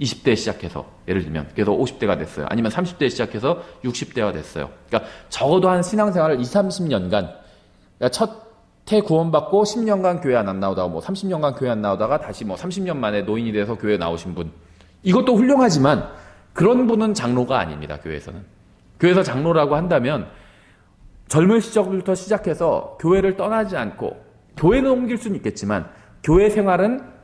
20대 시작해서 예를 들면 그래서 50대가 됐어요. 아니면 30대 시작해서 60대가 됐어요. 그러니까 적어도 한 신앙생활을 20, 30년간 그러니까 첫해 구원받고 10년간 교회 안 나오다가 뭐 30년간 교회 안 나오다가 다시 뭐 30년 만에 노인이 돼서 교회 나오신 분, 이것도 훌륭하지만 그런 분은 장로가 아닙니다. 교회에서는. 교회에서 장로라고 한다면 젊은 시절부터 시작해서 교회를 떠나지 않고 교회는 옮길 수는 있겠지만 교회 생활은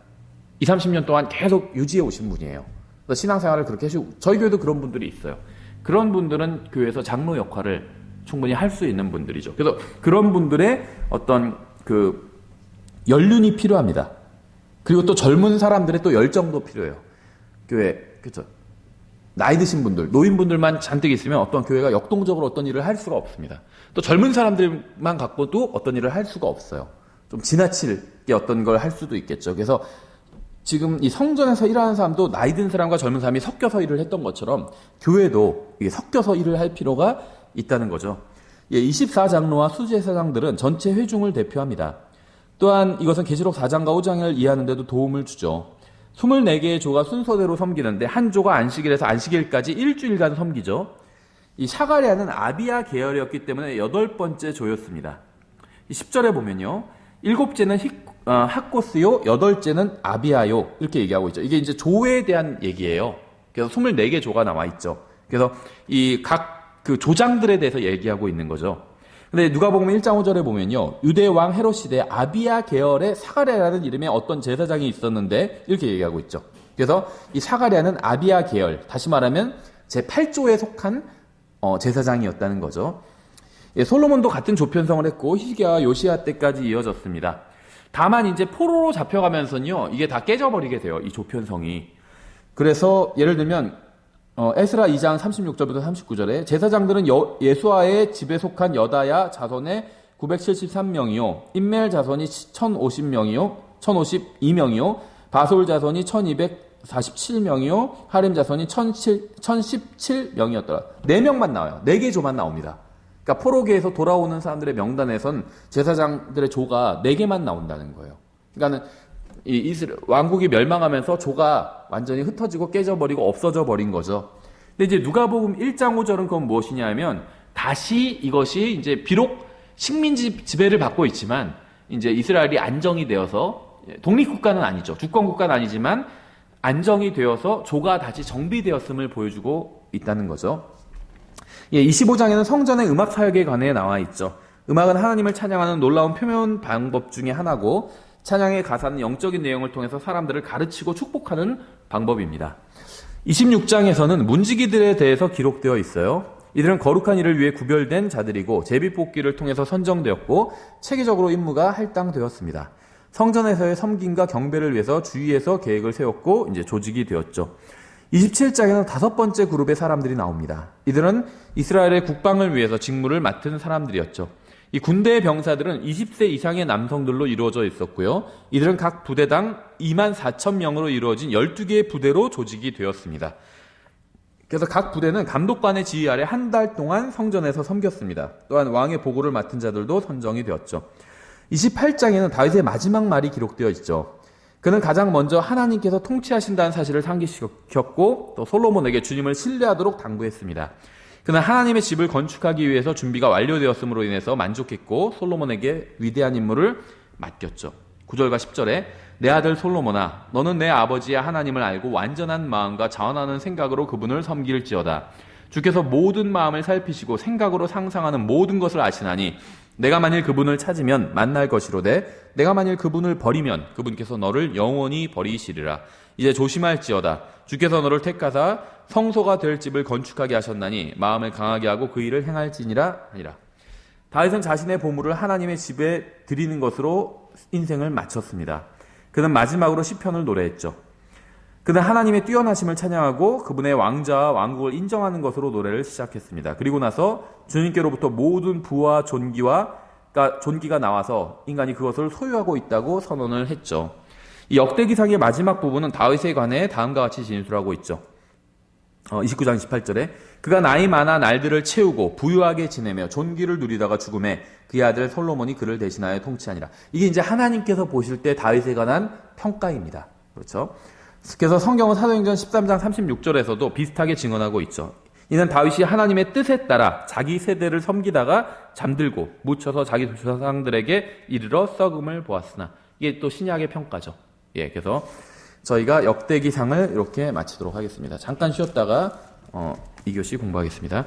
20, 30년 동안 계속 유지해 오신 분이에요. 그래서 신앙생활을 그렇게 하시고, 저희 교회도 그런 분들이 있어요. 그런 분들은 교회에서 장로 역할을 충분히 할 수 있는 분들이죠. 그래서 그런 분들의 어떤 그 연륜이 필요합니다. 그리고 또 젊은 사람들의 또 열정도 필요해요. 교회, 그렇죠. 나이 드신 분들, 노인분들만 잔뜩 있으면 어떤 교회가 역동적으로 어떤 일을 할 수가 없습니다. 또 젊은 사람들만 갖고도 어떤 일을 할 수가 없어요. 좀 지나치게 어떤 걸 할 수도 있겠죠. 그래서 지금 이 성전에서 일하는 사람도 나이 든 사람과 젊은 사람이 섞여서 일을 했던 것처럼 교회도 이게 섞여서 일을 할 필요가 있다는 거죠. 24장로와 수제사장들은 전체 회중을 대표합니다. 또한 이것은 계시록 4장과 5장을 이해하는 데도 도움을 주죠. 24개의 조가 순서대로 섬기는데 한 조가 안식일에서 안식일까지 일주일간 섬기죠. 이 샤가랴는 아비야 계열이었기 때문에 8번째 조였습니다. 10절에 보면요. 7째는 학고스요, 8째는 아비아요. 이렇게 얘기하고 있죠. 이게 이제 조에 대한 얘기예요. 그래서 24개 조가 나와 있죠. 그래서 이 각 그 조장들에 대해서 얘기하고 있는 거죠. 근데 누가복음 1장 5절에 보면요. 유대 왕 헤롯 시대 아비야 계열의 사가랴라는 이름의 어떤 제사장이 있었는데 이렇게 얘기하고 있죠. 그래서 이 사가랴는 아비야 계열, 다시 말하면 제8조에 속한 제사장이었다는 거죠. 예, 솔로몬도 같은 조편성을 했고 히스기야와 요시야 때까지 이어졌습니다. 다만 이제 포로로 잡혀가면서는요, 이게 다 깨져버리게 돼요. 이 조편성이. 그래서 예를 들면 에스라 2장 36절부터 39절에 제사장들은 예수아의 집에 속한 여다야 자손의 973명이요, 임멜 자손이 1050명이요, 1052명이요, 바솔 자손이 1247명이요, 하림 자손이 1017명이었더라. 4명만 나와요. 4개 조만 나옵니다. 그러니까 포로기에서 돌아오는 사람들의 명단에선 제사장들의 조가 4개만 나온다는 거예요. 그러니까는 이 이스라엘 왕국이 멸망하면서 조가 완전히 흩어지고 깨져버리고 없어져 버린 거죠. 근데 이제 누가복음 1장 5절은 그건 무엇이냐면 다시 이것이 이제 비록 식민지 지배를 받고 있지만 이제 이스라엘이 안정이 되어서 독립국가는 아니죠. 주권국가는 아니지만 안정이 되어서 조가 다시 정비되었음을 보여주고 있다는 거죠. 25장에는 성전의 음악 사역에 관해 나와 있죠. 음악은 하나님을 찬양하는 놀라운 표현 방법 중에 하나고 찬양의 가사는 영적인 내용을 통해서 사람들을 가르치고 축복하는 방법입니다. 26장에서는 문지기들에 대해서 기록되어 있어요. 이들은 거룩한 일을 위해 구별된 자들이고 제비뽑기를 통해서 선정되었고 체계적으로 임무가 할당되었습니다. 성전에서의 섬김과 경배를 위해서 주위에서 계획을 세웠고 이제 조직이 되었죠. 27장에는 5번째 그룹의 사람들이 나옵니다. 이들은 이스라엘의 국방을 위해서 직무를 맡은 사람들이었죠. 이 군대의 병사들은 20세 이상의 남성들로 이루어져 있었고요. 이들은 각 부대당 24,000명으로 이루어진 12개의 부대로 조직이 되었습니다. 그래서 각 부대는 감독관의 지휘 아래 한 달 동안 성전에서 섬겼습니다. 또한 왕의 보고를 맡은 자들도 선정이 되었죠. 28장에는 다윗의 마지막 말이 기록되어 있죠. 그는 가장 먼저 하나님께서 통치하신다는 사실을 상기시켰고 또 솔로몬에게 주님을 신뢰하도록 당부했습니다. 그는 하나님의 집을 건축하기 위해서 준비가 완료되었음으로 인해서 만족했고 솔로몬에게 위대한 임무를 맡겼죠. 9절과 10절에 내 아들 솔로몬아 너는 내 아버지의 하나님을 알고 완전한 마음과 자원하는 생각으로 그분을 섬길지어다. 주께서 모든 마음을 살피시고 생각으로 상상하는 모든 것을 아시나니 내가 만일 그분을 찾으면 만날 것이로되 내가 만일 그분을 버리면 그분께서 너를 영원히 버리시리라. 이제 조심할지어다. 주께서 너를 택하사 성소가 될 집을 건축하게 하셨나니 마음을 강하게 하고 그 일을 행할지니라 하니라. 다윗은 자신의 보물을 하나님의 집에 드리는 것으로 인생을 마쳤습니다. 그는 마지막으로 시편을 노래했죠. 그는 하나님의 뛰어나심을 찬양하고 그분의 왕자와 왕국을 인정하는 것으로 노래를 시작했습니다. 그리고 나서 주님께로부터 모든 부와 존귀가 나와서 인간이 그것을 소유하고 있다고 선언을 했죠. 이 역대기상의 마지막 부분은 다윗에 관해 다음과 같이 진술하고 있죠. 29장 18절에 그가 나이 많아 날들을 채우고 부유하게 지내며 존귀를 누리다가 죽음에 그의 아들 솔로몬이 그를 대신하여 통치하니라. 이게 이제 하나님께서 보실 때 다윗에 관한 평가입니다. 그렇죠? 그래서 성경은 사도행전 13장 36절에서도 비슷하게 증언하고 있죠. 이는 다윗이 하나님의 뜻에 따라 자기 세대를 섬기다가 잠들고 묻혀서 자기 조상들에게 이르러 썩음을 보았으나 이게 또 신약의 평가죠. 예, 그래서 저희가 역대기상을 이렇게 마치도록 하겠습니다. 잠깐 쉬었다가 2교시 공부하겠습니다.